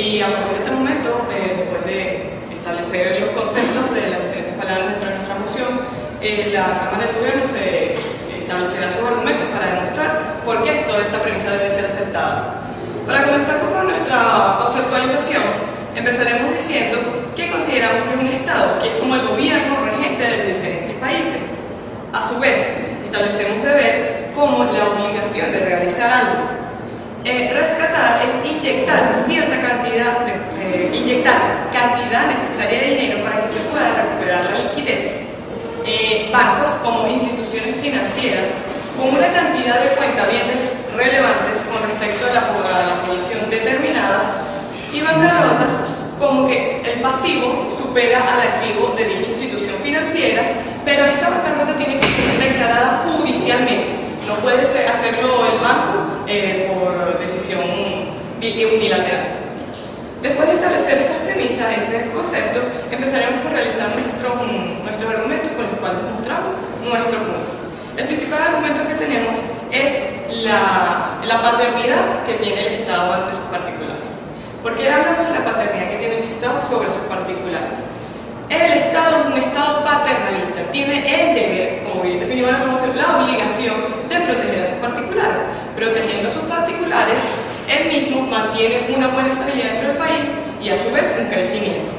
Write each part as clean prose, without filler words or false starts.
Y a partir de este momento, después de establecer los conceptos de las diferentes palabras dentro de nuestra moción, la Cámara de Gobierno se establecerá sus argumentos para demostrar por qué toda esta premisa debe ser aceptada. Para comenzar con nuestra conceptualización, empezaremos diciendo que consideramos que es un Estado, que es como el gobierno regente de los diferentes países. A su vez, establecemos deber como la obligación de realizar algo. Rescatar es inyectar cierta cantidad necesaria de dinero para que se pueda recuperar la liquidez. Bancos como instituciones financieras con una cantidad de cuentavientes relevantes con respecto a la población determinada, y bancarrota como que el pasivo supera al activo de dicha institución financiera, pero esta bancarrota tiene que ser declarada judicialmente. No puede hacerlo el banco por decisión unilateral. Después de establecer estas premisas, este concepto, empezaremos por realizar nuestros argumentos con los cuales demostramos nuestro punto. El principal argumento que tenemos es la paternidad que tiene el Estado ante sus particulares. ¿Por qué hablamos de la paternidad que tiene el Estado sobre sus particulares? El Estado es un Estado paternalista, tiene el deber, como bien definido en la promoción, la obligación de proteger a sus particulares. Protegiendo a sus particulares, él mismo mantiene una buena estabilidad dentro del país y a su vez un crecimiento.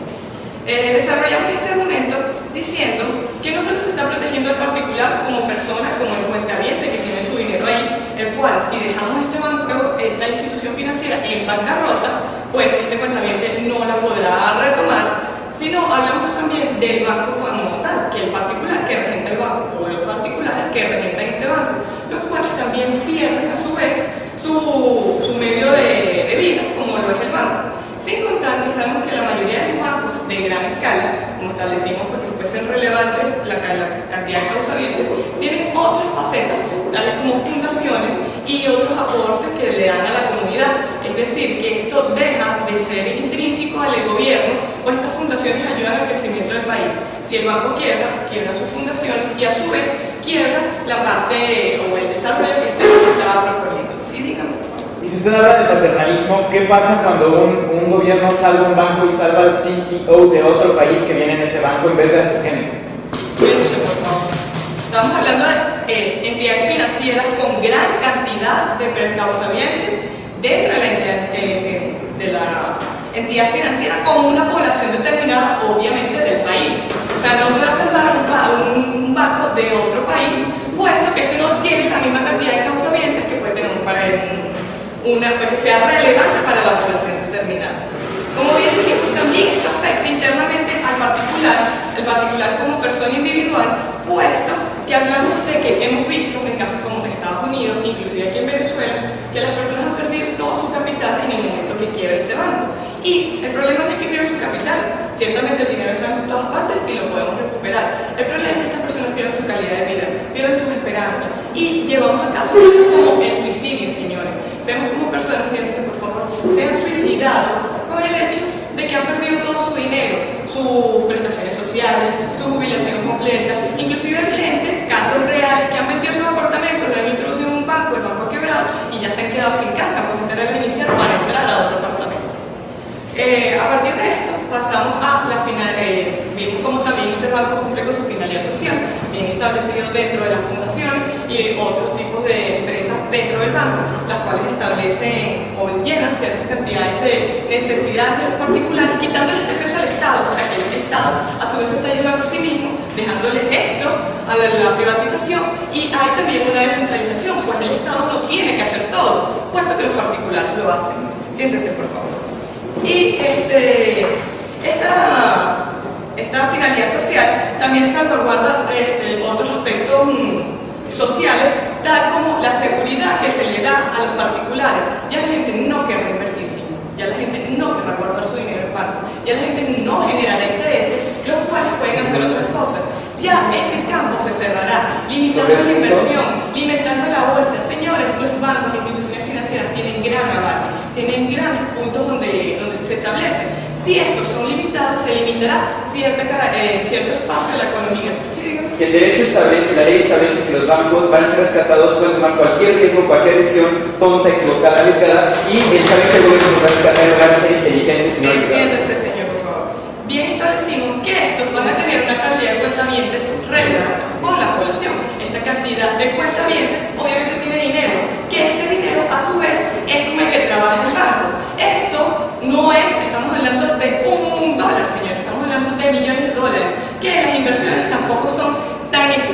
Desarrollamos este argumento diciendo que no solo se está protegiendo al particular como persona, como el cuentaviente que tiene su dinero ahí, el cual si dejamos este banco, esta institución financiera en bancarrota, pues este cuentaviente no la podrá retomar, sino hablamos también del banco como tal, que el particular que regenta el banco, o los particulares que regentan este banco, los cuales también pierden a su vez su medio de vida, como lo es el banco. Sin contar que sabemos que la mayoría de los bancos de gran escala, como establecimos porque fuesen relevantes la cantidad de causavientes, tienen otras facetas, tales como fundaciones y otros aportes que le dan a la comunidad. Es decir, que esto deja de ser intrínseco al gobierno, o estas fundaciones ayudan al crecimiento del país. Si el banco quiebra su fundación y a su vez quiebra la parte o el desarrollo que este banco estaba proponiendo. Sí, dígame. Y si usted habla del paternalismo, ¿qué pasa cuando un gobierno salva un banco y salva al CEO de otro país que viene en ese banco en vez de a su gente? Por favor. Estamos hablando de entidades financieras con gran cantidad de precausavientes dentro de la entidad financiera con una población determinada, obviamente, del país. O sea, no se va a salvar un banco de otro país, puesto que este no tiene la misma cantidad de causavientes que puede tener que sea relevante para la población determinada. Como bien dijimos, también esto afecta internamente al particular como persona individual, puesto que hablamos de que hemos visto en casos como Estados Unidos, inclusive aquí en Venezuela, que las personas han perdido todo su capital en el momento que quiebra este banco. Y el problema no es que pierdan su capital, ciertamente el dinero está en todas partes y lo podemos recuperar. El problema es que estas personas pierden su calidad de vida, pierden sus esperanzas y llevamos a casos como el suicidio, señores. Vemos como personas, señores, por favor, se han suicidado con el hecho de que han perdido todo su dinero, sus prestaciones sociales, su jubilación completa. Inclusive hay gente, casos reales, que han vendido sus apartamentos, lo han introducido en un banco, el banco ha quebrado y ya se han quedado sin casa, pues este era el inicial para entrar a otro apartamento. A partir de esto pasamos a la final, vimos como también este banco cumple con su finalidad social, bien establecido dentro de las fundaciones y otros tipos de empresas dentro del banco, las cuales establecen o llenan ciertas cantidades de necesidades de los particulares, quitándole este peso al Estado, o sea que el Estado a su vez está ayudando a sí mismo, dejándole esto a la privatización, y hay también una descentralización, pues el Estado no tiene que hacer todo, puesto que los particulares lo hacen. Siéntese, por favor. Y esta finalidad social también salvaguarda otros aspectos sociales, tal como la seguridad que se le da a los particulares. Ya la gente no querrá invertirse, ya la gente no querrá guardar su dinero en banco, ya la gente no generará intereses, los cuales pueden hacer otras cosas. Ya este campo se cerrará, limitando la inversión, limitando la bolsa. Señores, los bancos, las instituciones financieras tienen gran aval, tienen grandes puntos donde se establecen. Si estos son limitados, se limitará cierto espacio de la economía. ¿Sí, si el derecho establece, la ley establece que los bancos van a ser rescatados, pueden tomar cualquier riesgo, cualquier decisión tonta, equivocada, arriesgada, y el saber que el gobierno nos va a rescatar va a ser inteligente que las inversiones tampoco son tan grandes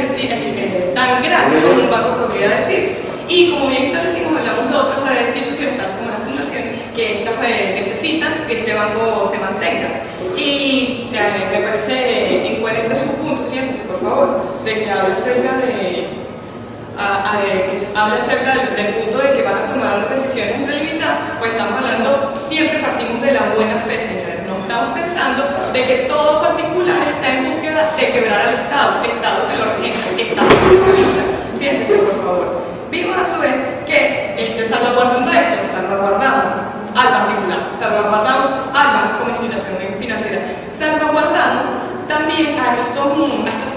como un banco podría decir. Y como bien establecimos, hablamos de otras instituciones, tal como la fundación, que estas necesitan que este banco se mantenga. Y me parece incoherente su punto, siéntese por favor, de que habla acerca del punto de que van a tomar decisiones relimitadas. Pues estamos hablando, siempre partimos de la buena fe, señores. No estamos pensando de que todo particular está en búsqueda de quebrar al Estado que lo registra, Estado capitalista. Siéntese por favor. Vimos a su vez que salvaguardando esto, salvaguardamos al particular, salvaguardamos al banco como institución financiera, salvaguardamos también a estas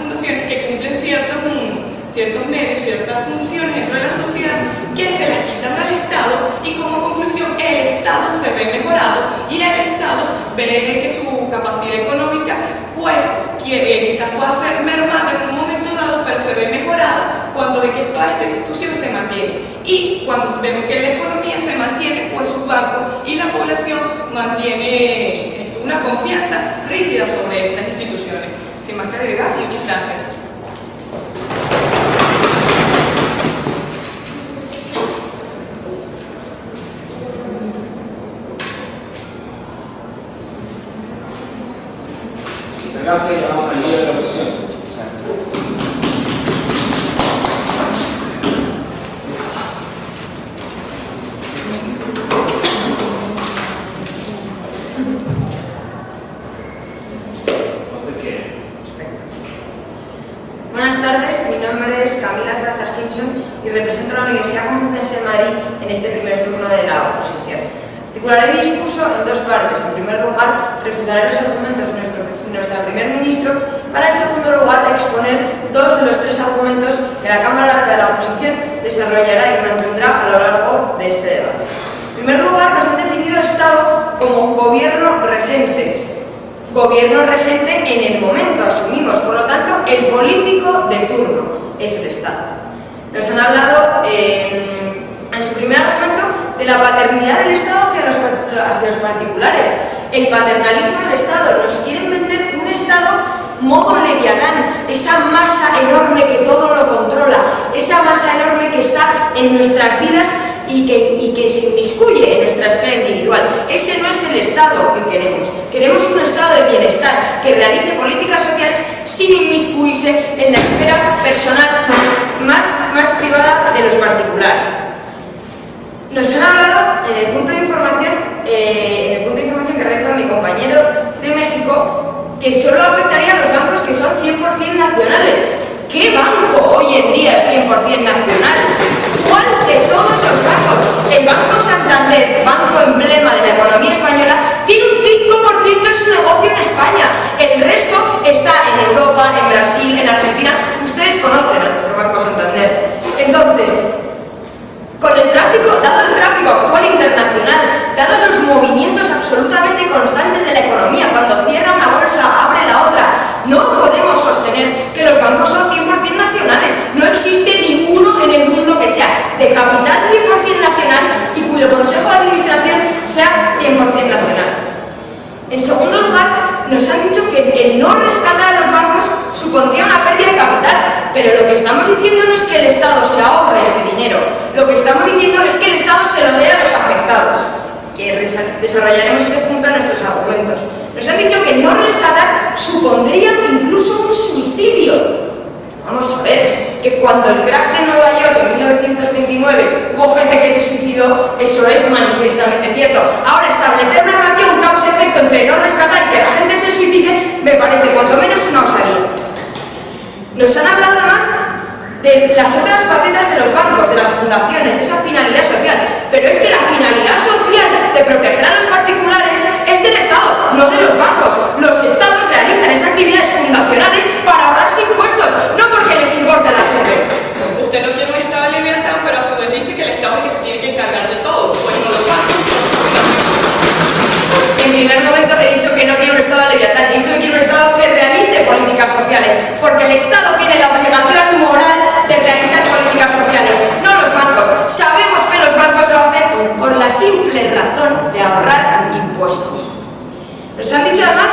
fundaciones que cumplen ciertos medios, ciertas funciones dentro de la sociedad que se las quitan al Estado, y como conclusión el Estado se ve mejorado y el Estado ve que su capacidad económica pues quizás pueda ser mermada en un momento dado, pero se ve mejorada cuando ve que toda esta institución se mantiene, y cuando vemos que la economía se mantiene, pues sus bancos y la población mantiene una confianza rígida sobre estas instituciones. Sin más que agregar, muchas gracias. Gracias, llamamos al líder de la oposición. Buenas tardes, mi nombre es Camila Salazar Simpson y represento a la Universidad Complutense de Madrid en este primer turno de la oposición. Articularé mi discurso en dos partes. En primer lugar, refutaré los argumentos de nuestro primer ministro. Para, en segundo lugar, exponer dos de los tres argumentos que la Cámara Alta de la Oposición desarrollará y mantendrá a lo largo de este debate. En primer lugar, nos han definido Estado como gobierno regente. Gobierno regente en el momento, asumimos. Por lo tanto, el político de turno es el Estado. Nos han hablado en su primer argumento de la paternidad del Estado hacia los particulares. El paternalismo del Estado. Nos quieren vender un Estado modo Leviatán, esa masa enorme que todo lo controla, esa masa enorme que está en nuestras vidas y que se inmiscuye en nuestra esfera individual. Ese no es el Estado que queremos. Queremos un Estado de bienestar que realice políticas sociales sin inmiscuirse en la esfera personal más privada de los particulares. Nos han hablado en el punto de información que realizó mi compañero de México, que solo afectaría a los bancos que son 100% nacionales. ¿Qué banco hoy en día es 100% nacional? ¿Cuál de todos los bancos? El Banco Santander, banco emblema de la economía española, tiene un 5% de su negocio en España. El resto está en Europa, en Brasil, en Argentina. Ustedes conocen a nuestro Banco Santander. Entonces, dado el tráfico actual internacional, dados los movimientos absolutamente constantes de la economía, cuando cierra una bolsa, abre la otra, no podemos sostener que los bancos son 100% nacionales. No existe ninguno en el mundo que sea de capital 100% nacional y cuyo consejo de administración sea 100% nacional. En segundo lugar, nos han dicho que el no rescatar a los bancos supondría una pérdida de capital, pero lo que estamos diciendo no es que el Estado se ahorre ese dinero, lo que estamos diciendo es que el Estado se lo dé a los afectados, que desarrollaremos ese punto en nuestros argumentos. Nos han dicho que no rescatar supondría incluso un suicidio. Vamos a ver, que cuando el crack de Nueva York en 1929 hubo gente que se suicidó, eso es manifiestamente cierto. Ahora, establecer una relación causa-efecto entre no rescatar y que la gente se suicide me parece cuanto menos una osadía. Nos han hablado además de las otras facetas de los bancos, de las fundaciones, de esa finalidad social, pero es que la finalidad social de proteger a los particulares es del Estado, no de los bancos. Los Estados realizan esas actividades fundacionales para ahorrarse impuestos, no porque les importa la gente. Usted no quiere un Estado Leviatán, pero a su vez dice que el Estado es que se tiene que encargar de todo, pues no los bancos. En primer momento he dicho que no quiero un Estado Leviatán, he dicho que quiero un Estado que realice políticas sociales, porque el Estado tiene la obligación moral de realizar políticas sociales, no los bancos. Sabemos que los bancos lo hacen por la simple razón de ahorrar impuestos. Nos han dicho además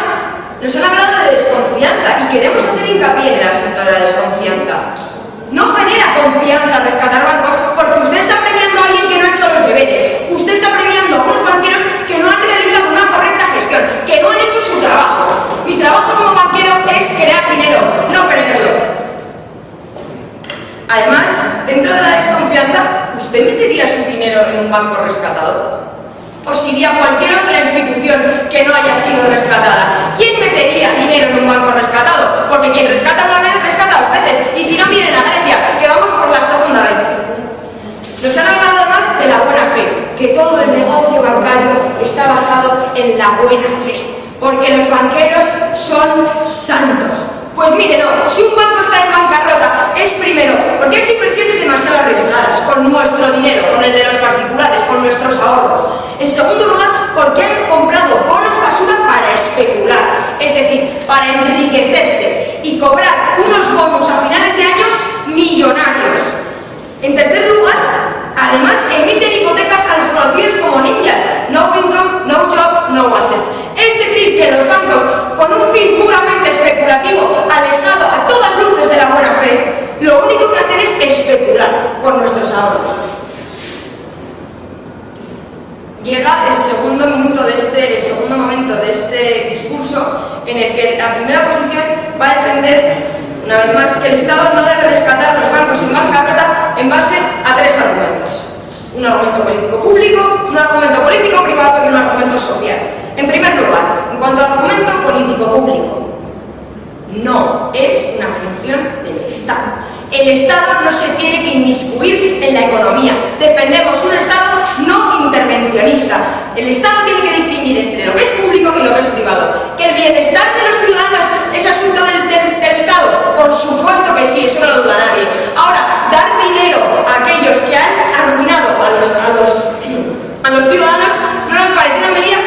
Nos han hablado de desconfianza y queremos hacer hincapié en el asunto de la desconfianza. No genera confianza rescatar bancos porque usted está premiando a alguien que no ha hecho los deberes. Usted está premiando a unos banqueros que no han realizado una correcta gestión, que no han hecho su trabajo. Mi trabajo como banquero es crear dinero, no perderlo. Además, dentro de la desconfianza, ¿usted metería su dinero en un banco rescatado? ¿O se iría a cualquier otra institución que no haya sido rescatada? ¿Quién metería dinero en un banco rescatado? Porque quien rescata una vez, rescata dos veces. Y si no, miren a Grecia, que vamos por la segunda vez. Nos han hablado además de la buena fe, que todo el negocio bancario está basado en la buena fe, porque los banqueros son santos. Pues mire, no, si un banco está en bancarrota es primero porque ha hecho inversiones demasiado arriesgadas con nuestro dinero, con el de los particulares, con nuestros ahorros. En segundo lugar, porque han comprado bonos basura para especular, es decir, para enriquecerse y cobrar unos bonos a finales de año millonarios. En tercer lugar, además emiten hipotecas a los conocidos como ninjas, no income, no jobs, no assets. Es decir, que los bancos, con un fin puramente especulativo, alejado a todas luces de la buena fe, lo único que hacen es especular con nuestros ahorros. Llega el segundo momento de este discurso en el que la primera posición va a defender, una vez más, que el Estado no debe rescatar a los bancos en bancarrota en base a tres argumentos. Un argumento político público, un argumento político privado y un argumento social. En primer lugar, en cuanto al argumento político público, no es una función del Estado. El Estado no se tiene que inmiscuir en la economía. Defendemos un Estado no intervencionista. El Estado tiene que distinguir entre lo que es público y lo que es privado. ¿Que el bienestar de los ciudadanos es asunto del Estado? Por supuesto que sí, eso no lo duda nadie. Ahora, dar dinero a aquellos que han arruinado a los ciudadanos no nos parece una medida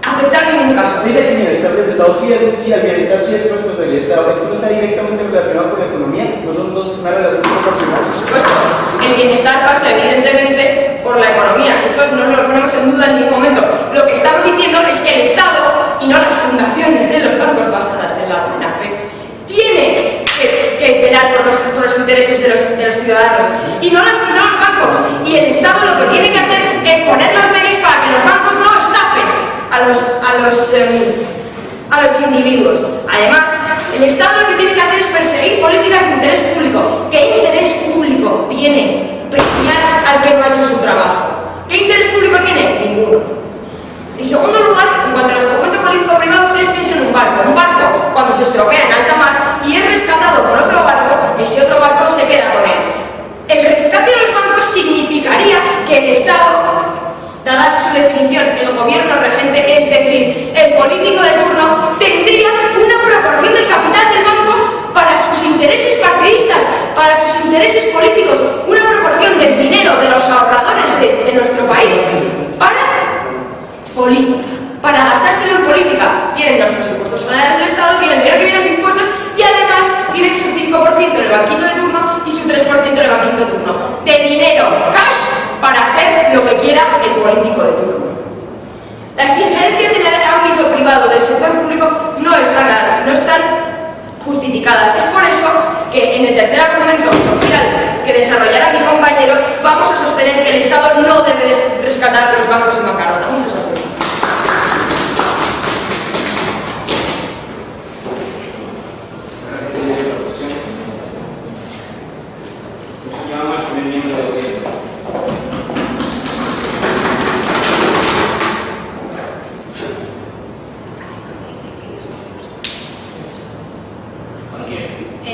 aceptable en ningún caso. Dice que el bienestar del Estado sí el bienestar sí es responsabilidad del Estado. ¿Esto no está directamente relacionado con la economía? ¿No son una relación proporcional? Por supuesto, el bienestar pasa evidentemente por la economía. Eso no lo ponemos en duda en ningún momento. Lo que estamos diciendo es que el Estado, y no las fundaciones de los bancos basadas en la buena fe, tiene que velar por los intereses de los ciudadanos y no los bancos. Y el Estado lo que tiene que hacer es poner los medios para que los bancos no estafen a los individuos. Además, el Estado lo que tiene que hacer es perseguir políticas de interés público. ¿Qué interés público tiene premiar al que no ha hecho su trabajo? ¿Qué interés público tiene? Ninguno. En segundo lugar, en cuanto a nuestro argumento político privado, ustedes piensan en un barco. Un barco, cuando se estropea en alta mar y es rescatado por otro barco, ese otro barco se queda con él. El rescate de los bancos significaría que el Estado, dada su definición, el gobierno regente, es decir, el político de turno, tendría una proporción del capital del banco para sus intereses partidistas, para sus intereses políticos, una proporción del dinero de los ahorradores de nuestro país para política, para gastárselo en política. Tienen los presupuestos generales del Estado, tienen el dinero que viene a los impuestos y además tienen su 5% en el banquito de turno y su 3% en el banquito de turno. De dinero, cash, para hacer lo que quiera el político de turno. Las injerencias en el ámbito privado del sector público no están justificadas. Es por eso que en el tercer argumento social que desarrollará mi compañero vamos a sostener que el Estado no debe rescatar los bancos en bancarrota. Muchas gracias.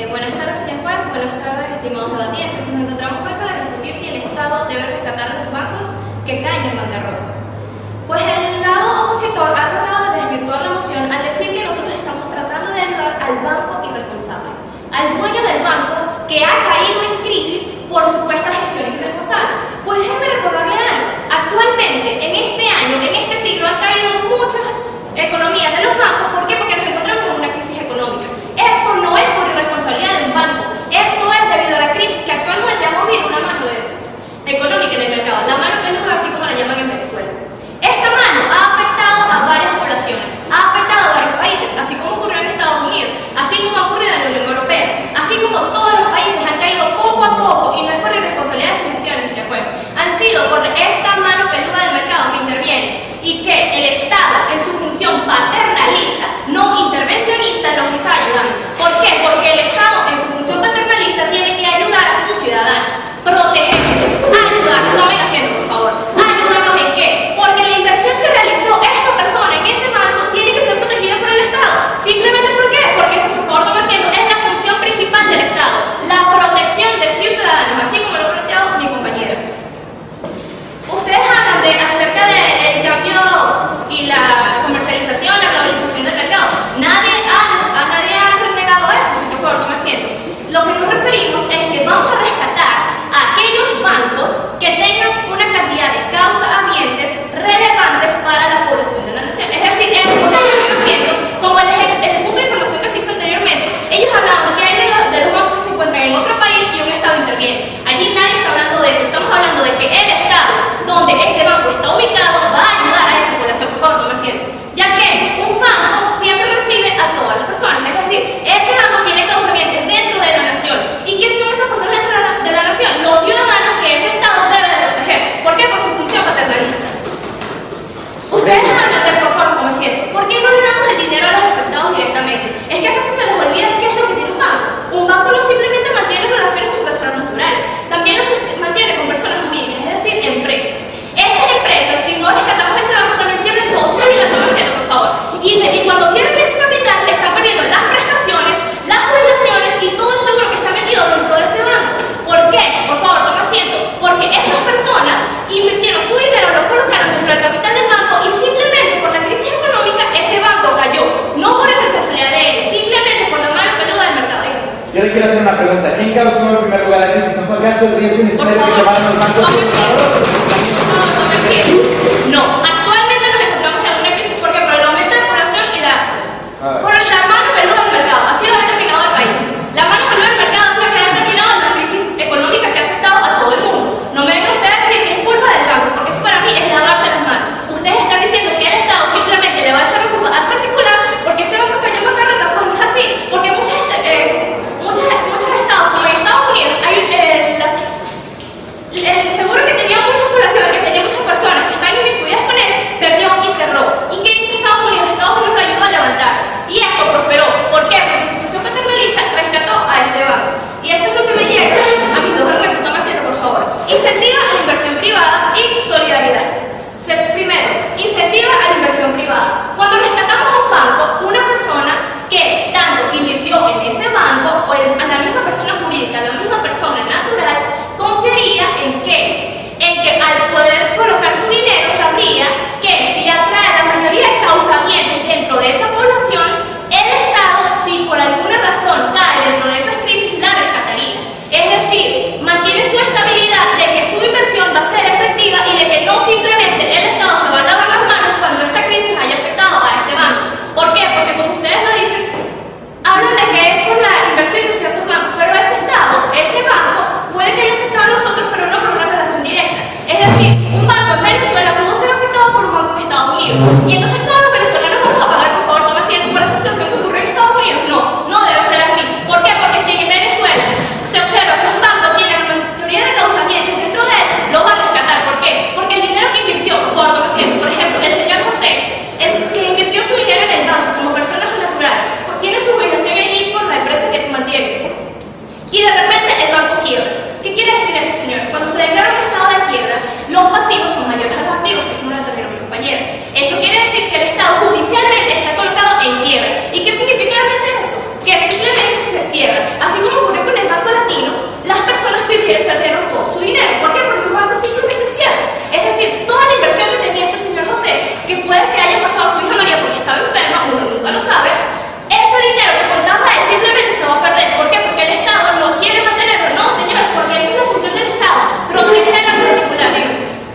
Buenas tardes, señor juez. Buenas tardes, estimados debatientes. Nos encontramos hoy para discutir si el Estado debe rescatar a los bancos que caen en bancarrota. Pues el lado opositor ha tratado de desvirtuar la moción al decir que nosotros estamos tratando de ayudar al banco irresponsable, al dueño del banco que ha caído en crisis por supuestas gestiones irresponsables. Pues déjenme recordarle algo. Actualmente, en este año, en este siglo, han caído muchas economías de los bancos. ¿Por qué? Porque nos encontramos en una crisis económica. Esto no es por irresponsabilidad de un banco, esto es debido a la crisis que actualmente ha movido una mano económica en el mercado, la mano peluda, así como la llaman en Venezuela. Esta mano ha afectado a varias causó en primer lugar la crisis? ¿No fue acaso el riesgo innecesario que tomaron los bancos? No, actualmente nos encontramos en una crisis porque por el aumento de población y por la mano peluda del mercado. Así lo ha determinado el país. La mano peluda del mercado es la que ha determinado la crisis económica que ha afectado a todo el mundo. No me venga usted a decir que es culpa del banco, porque eso para mí es lavarse las manos. Ustedes están diciendo que el Estado simplemente le va a echar la culpa al particular porque ese banco cayó en bancarrota. Pues no es así, porque muchos estados, como en Estados Unidos, hay el seguro que tenía mucha población, que tenía muchas personas que están inmiscuidas con él, perdió y cerró. ¿Y qué hizo Estados Unidos? Estados Unidos lo ayudó a levantarse. Y esto prosperó. ¿Por qué? Porque su institución paternalista rescató a este banco. Y esto es lo que me llega a mis dos argumentos. Toma asiento, por favor. Incentiva a la inversión privada y solidaridad. Primero, incentiva a la inversión privada. Cuando rescatamos a un banco, una persona que tanto invirtió en ese banco o en la misma persona jurídica, la misma persona natural, confiaría en que al poder colocar su dinero sabría que si atrae a la mayoría de causamientos dentro de esa población, el Estado, si por alguna razón cae dentro de esas crisis, la rescataría. Es decir, mantiene su estabilidad de que su inversión va a ser efectiva y de que no simplemente el Estado se va a lavar las manos cuando esta crisis haya afectado a este banco. ¿Por qué? Porque como ustedes lo dicen, hablan de que es por la inversión de ciertos bancos, pero ese Estado, ese banco, puede que haya afectado a nosotros, pero no por una relación directa. Es decir, un banco en Venezuela pudo ser afectado por un banco en Estados Unidos. Y entonces todos los venezolanos vamos a pagar, por favor, toma asiento por esa situación que ocurre en Estados Unidos. No debe ser así. ¿Por qué? Porque si en Venezuela se observa que un banco tiene la mayoría de causamientos dentro de él, lo va a rescatar. ¿Por qué? Porque el dinero que invirtió, por favor, toma asiento, por ejemplo, el señor José, el que invirtió su dinero en el banco como persona natural, pues tiene su jubilación allí por la empresa que mantiene. Y de repente el banco quiebra. ¿Qué quiere decir esto, señores? Cuando se declara un estado de quiebra, los pasivos son mayores a los activos, así como lo determinó mi compañera. Eso quiere decir que el Estado judicialmente está colocado en quiebra. ¿Y qué significa realmente eso? Que simplemente se cierra. Así como ocurrió con el Banco Latino, las personas perdieron todo su dinero. ¿Por qué? Porque el banco simplemente cierra. Es decir, toda la inversión que tenía ese señor José, que puede que haya pasado a su hija María porque estaba enferma, uno nunca lo sabe, ese dinero que contaba él simplemente se va a perder. ¿Por qué? Porque el Estado no quiere mantenerlo. No, señores, porque esa es la función del Estado. Proteger al particular.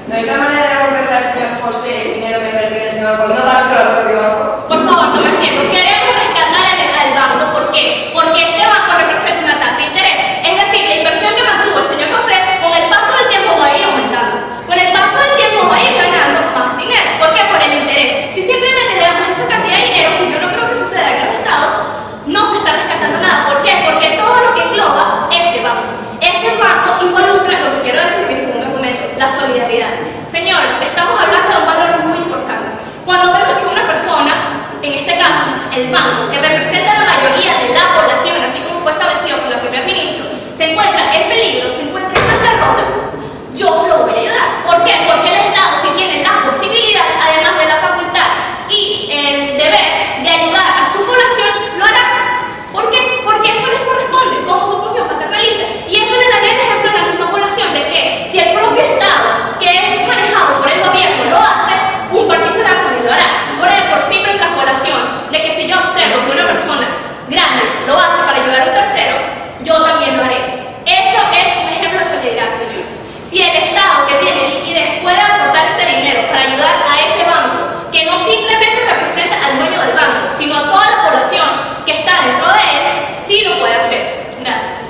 ¿No hay otra manera de devolverle al señor José el dinero que perdió en ese banco y no dárselo al propio banco? Por favor, no me siento. Queremos rescatar al banco. ¿Por qué? Porque este banco representa una tasa de interés. Es decir, la inversión que mantuvo el señor José, con el paso del tiempo va a ir aumentando. Con el paso del tiempo va a ir ganando más dinero. ¿Por qué? Por el interés. Si simplemente le damos esa cantidad de dinero, que yo no creo que suceda en los estados, no se está rescatando nada. ¿Por qué? Porque todo lo que engloba ese banco involucra, lo que quiero decir en mi segundo argumento, la solidaridad. Señores, estamos hablando de un valor muy importante. Cuando vemos que una persona, en este caso el banco, que representa la mayoría de la población, así como fue establecido por el primer ministro, se encuentra en peligro, se encuentra en bancarrota, yo lo voy a ayudar. ¿Por qué? Porque el Estado, si tiene la posibilidad, además de la facultad y el deber de ayudar a su población, lo hará. ¿Por qué? Porque eso les corresponde como su función paternalista. Y eso le daría el ejemplo a la misma población de que si el propio Estado, que es manejado por el gobierno, lo hace, un particular también lo hará. Por simple transpolación de que si yo observo que una persona grande lo hace para ayudar a un tercero, yo también lo haré. Eso es un ejemplo de solidaridad, señores. Si el Estado que tiene liquidez puede aportar ese dinero para ayudar a ese banco, que no simplemente representa al dueño del banco, sino a toda la población que está dentro de él, sí lo puede hacer. Gracias.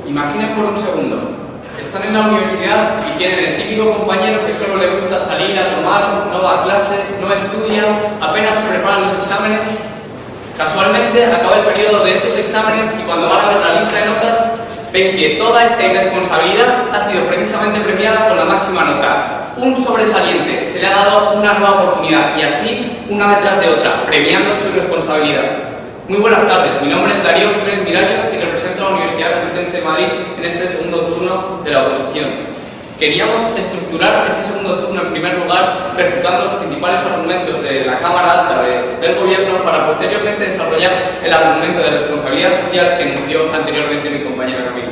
Imaginen por un segundo, están en la universidad y tienen el típico compañero que solo le gusta salir a tomar, no va a clase, no estudia, apenas se preparan los exámenes. Casualmente acaba el periodo de esos exámenes y cuando van a ver la lista de notas ven que toda esa irresponsabilidad ha sido precisamente premiada con la máxima nota. Un sobresaliente, se le ha dado una nueva oportunidad y así una detrás de otra, premiando su irresponsabilidad. Muy buenas tardes, mi nombre es Darío Jiménez Mirallo y represento a la Universidad Complutense de Madrid en este segundo turno de la oposición. Queríamos estructurar este segundo turno, en primer lugar, refutando los principales argumentos de la Cámara Alta del Gobierno para posteriormente desarrollar el argumento de responsabilidad social que enunció anteriormente mi compañera Camila.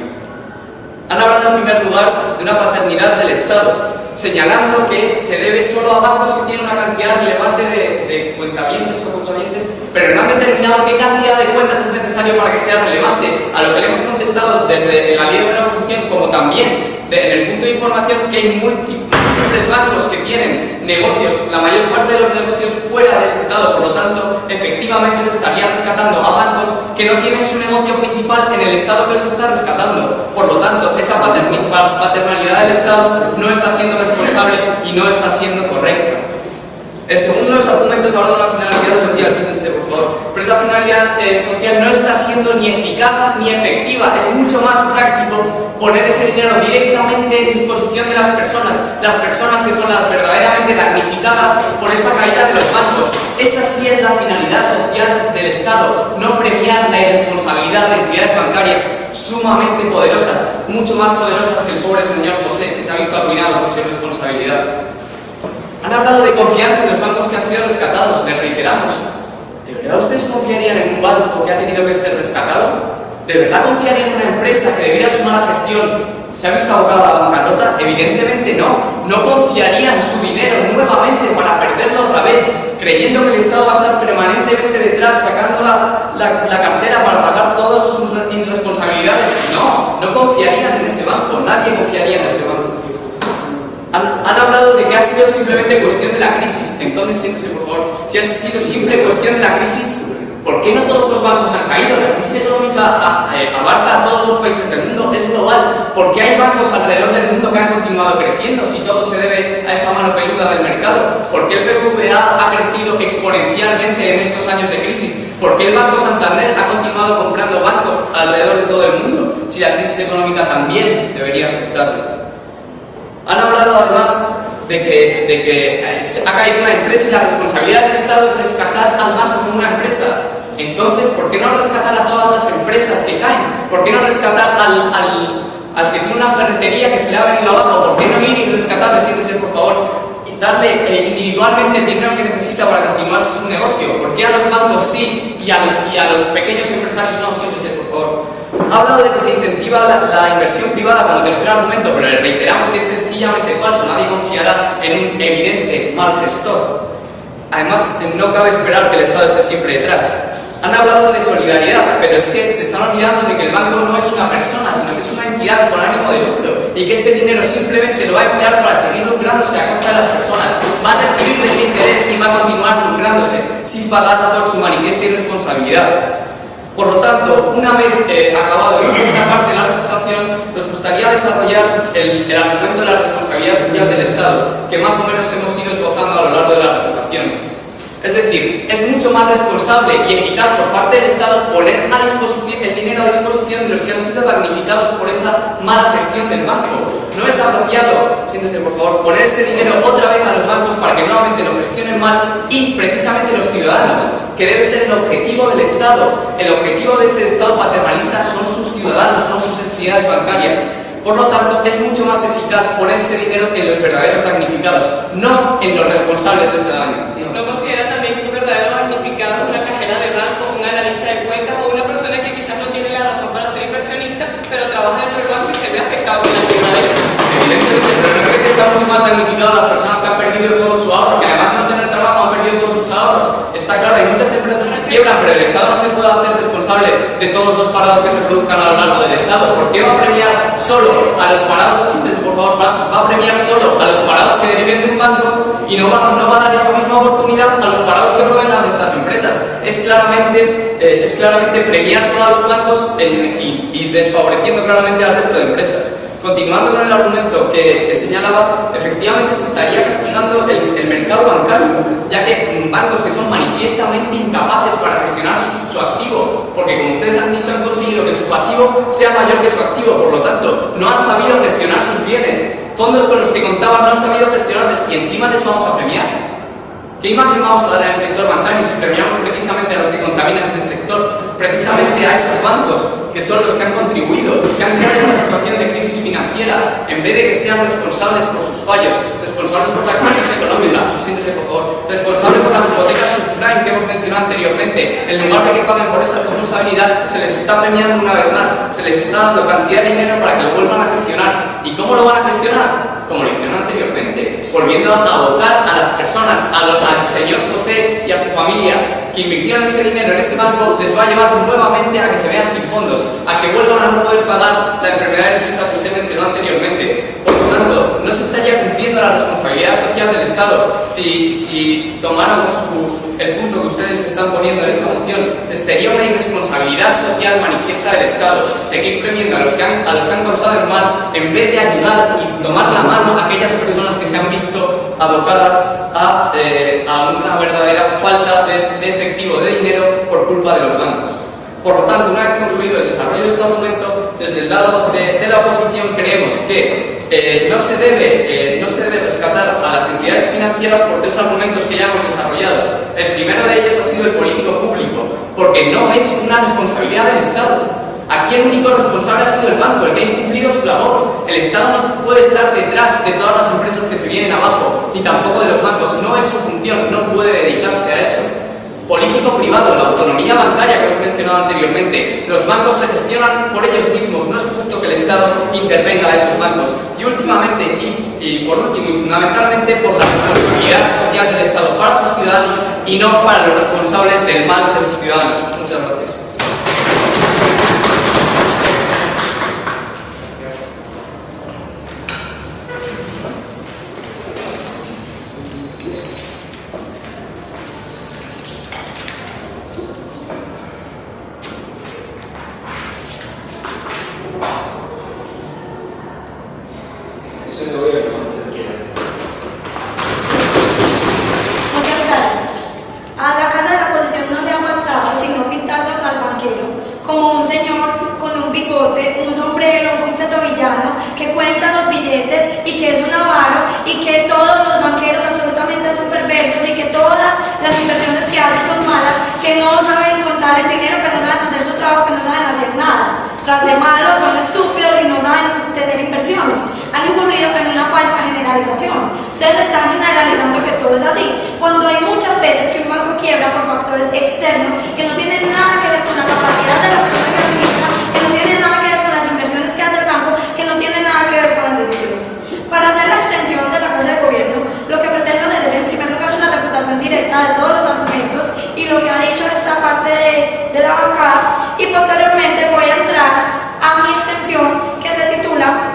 Han hablado en primer lugar de una paternidad del Estado, señalando que se debe solo a bancos que tienen una cantidad relevante de cuentavientes o consabientes, pero no han determinado qué cantidad de cuentas es necesario para que sea relevante, a lo que le hemos contestado desde la líder de la oposición, como también en el punto de información, que hay múltiples bancos que tienen negocios, la mayor parte de los negocios fuera de ese Estado, por lo tanto, efectivamente se estaría rescatando a bancos que no tienen su negocio principal en el Estado que les está rescatando. Por lo tanto, esa paternalidad del Estado no está siendo responsable y no está siendo correcta. Según los argumentos, habla de una finalidad social, síguense por favor, pero esa finalidad social no está siendo ni eficaz ni efectiva. Es mucho más práctico poner ese dinero directamente en disposición de las personas que son las verdaderamente damnificadas por esta caída de los bancos. Esa sí es la finalidad social del Estado, no premiar la irresponsabilidad de entidades bancarias sumamente poderosas, mucho más poderosas que el pobre señor José, que se ha visto arruinado por su irresponsabilidad. Han hablado de confianza en los bancos que han sido rescatados, les reiteramos. ¿De verdad ustedes confiarían en un banco que ha tenido que ser rescatado? ¿De verdad confiarían en una empresa que debido a su mala gestión se ha visto abocada a la bancarrota? Evidentemente no. No confiarían su dinero nuevamente para perderlo otra vez, creyendo que el Estado va a estar permanentemente detrás, sacando la cartera para pagar todas sus irresponsabilidades. No confiarían en ese banco, nadie confiaría en ese banco. Han hablado de que ha sido simplemente cuestión de la crisis. Entonces, siéntese por favor, si ha sido simple cuestión de la crisis, ¿por qué no todos los bancos han caído? La crisis económica abarca a todos los países del mundo, es global. ¿Por qué hay bancos alrededor del mundo que han continuado creciendo si todo se debe a esa mano peluda del mercado? ¿Por qué el BBVA ha crecido exponencialmente en estos años de crisis? ¿Por qué el Banco Santander ha continuado comprando bancos alrededor de todo el mundo si la crisis económica también debería afectarle? Han hablado además de que ha caído una empresa y la responsabilidad del Estado es rescatar al banco como una empresa. Entonces, ¿por qué no rescatar a todas las empresas que caen? ¿Por qué no rescatar al que tiene una ferretería que se le ha venido abajo? ¿Por qué no ir y rescatarle, siéntese por favor, y darle individualmente el dinero que necesita para continuar su negocio? ¿Por qué a los bancos sí y a los pequeños empresarios no? Siéntese por favor. Ha hablado de que se incentiva la inversión privada como tercer argumento, pero le reiteramos que es sencillamente falso. Nadie confiará en un evidente mal gestor. Además, no cabe esperar que el Estado esté siempre detrás. Han hablado de solidaridad, pero es que se están olvidando de que el banco no es una persona, sino que es una entidad con ánimo de lucro y que ese dinero simplemente lo va a emplear para seguir lucrándose a costa de las personas. Va a recibir ese interés y va a continuar lucrándose sin pagar por su manifiesta irresponsabilidad. Por lo tanto, una vez acabado esta parte de la refutación, nos gustaría desarrollar el argumento de la responsabilidad social del Estado, que más o menos hemos ido esbozando a lo largo de la refutación. Es decir, es mucho más responsable y eficaz por parte del Estado poner el dinero a disposición de los que han sido damnificados por esa mala gestión del banco. No es apropiado, siéntese por favor, poner ese dinero otra vez a los bancos para que nuevamente lo gestionen mal y precisamente los ciudadanos, que debe ser el objetivo del Estado. El objetivo de ese Estado paternalista son sus ciudadanos, no sus entidades bancarias. Por lo tanto, es mucho más eficaz poner ese dinero en los verdaderos damnificados, no en los responsables de ese daño. ¿No considera también que un verdadero damnificado es una cajera de banco, un analista de cuentas o una persona que quizás no tiene la razón para ser inversionista, pero trabaja dentro del banco y se ve afectado con la quiebra de eso? Evidentemente, pero no creo que están mucho más damnificadas las personas que han perdido todo su ahorro, que además de no tener trabajo han perdido todos sus ahorros. Está claro, hay muchas empresas que quiebran, pero el Estado no se puede hacer responsable de todos los parados que se produzcan a lo largo del Estado. ¿Por qué va a premiar solo a los parados? Por favor, va a premiar solo a los parados que deriven de un banco y no va a dar esa misma oportunidad a los parados que provengan de estas empresas. Es claramente premiar solo a los bancos y desfavoreciendo claramente al resto de empresas. Continuando con el argumento que señalaba, efectivamente se estaría castigando el mercado bancario, ya que bancos que son manifiestamente incapaces para gestionar su activo, porque como ustedes han dicho, han conseguido que su pasivo sea mayor que su activo, por lo tanto, no han sabido gestionar sus bienes, fondos con los que contaban no han sabido gestionarles y encima les vamos a premiar. ¿Qué imagen vamos a dar al sector bancario si premiamos precisamente a los que contaminan el sector, precisamente a esos bancos que son los que han contribuido, los que han creado esta situación de crisis financiera, en vez de que sean responsables por sus fallos, responsables por la crisis económica, siéntese por favor, responsables por las hipotecas subprime que hemos mencionado anteriormente? En lugar de que paguen por esa responsabilidad, se les está premiando una vez más, se les está dando cantidad de dinero para que lo vuelvan a gestionar. ¿Y cómo lo van a gestionar? Como lo hicieron anteriormente, volviendo a abocar a las personas, al señor José y a su familia que invirtieron ese dinero en ese banco, les va a llevar nuevamente a que se vean sin fondos, a que vuelvan a no poder pagar la enfermedad de su hija que usted mencionó anteriormente. Por lo tanto, no se estaría cumpliendo la responsabilidad social del Estado. Si tomáramos el punto que ustedes están poniendo en esta moción, sería una irresponsabilidad social manifiesta del Estado seguir premiando a los que han causado el mal, en vez de ayudar y tomar la mano a aquellas personas que se han visto abocadas a una verdadera falta de efectivo de dinero por culpa de los bancos. Por lo tanto, una vez concluido el desarrollo de este argumento, desde el lado de la oposición creemos que no se debe rescatar a las entidades financieras por tres argumentos que ya hemos desarrollado. El primero de ellos ha sido el político público, porque no es una responsabilidad del Estado. Aquí el único responsable ha sido el banco, el que ha incumplido su labor. El Estado no puede estar detrás de todas las empresas que se vienen abajo, ni tampoco de los bancos. No es su función, no puede dedicarse a eso. Político privado, la autonomía bancaria que os he mencionado anteriormente. Los bancos se gestionan por ellos mismos, no es justo que el Estado intervenga a esos bancos. Y últimamente, y por último y fundamentalmente, por la responsabilidad social del Estado para sus ciudadanos y no para los responsables del mal de sus ciudadanos. Muchas gracias. Muchas gracias. A la casa de la oposición no le ha faltado sino pintarnos al banquero como un señor con un bigote, un sombrero, un completo villano que cuenta los billetes y que es un avaro y que todos los banqueros absolutamente son perversos y que todas las inversiones que hacen son malas, que no saben contar el dinero, que no saben hacer su trabajo, que no saben hacer nada. Tras de malos son estúpidos y no saben tener inversiones. Han incurrido en una falsa generalización. Ustedes están generalizando que todo es así, cuando hay muchas veces que un banco quiebra por factores externos que no tienen nada que ver con la capacidad de la persona que administra, que no tienen nada que ver con las inversiones que hace el banco, que no tienen nada que ver con las decisiones. Para hacer la extensión de la Casa de Gobierno, lo que pretendo hacer es, en primer lugar, una refutación directa de todos los argumentos y lo que ha dicho esta parte de la bancada, y posteriormente voy a entrar a mi extensión que se titula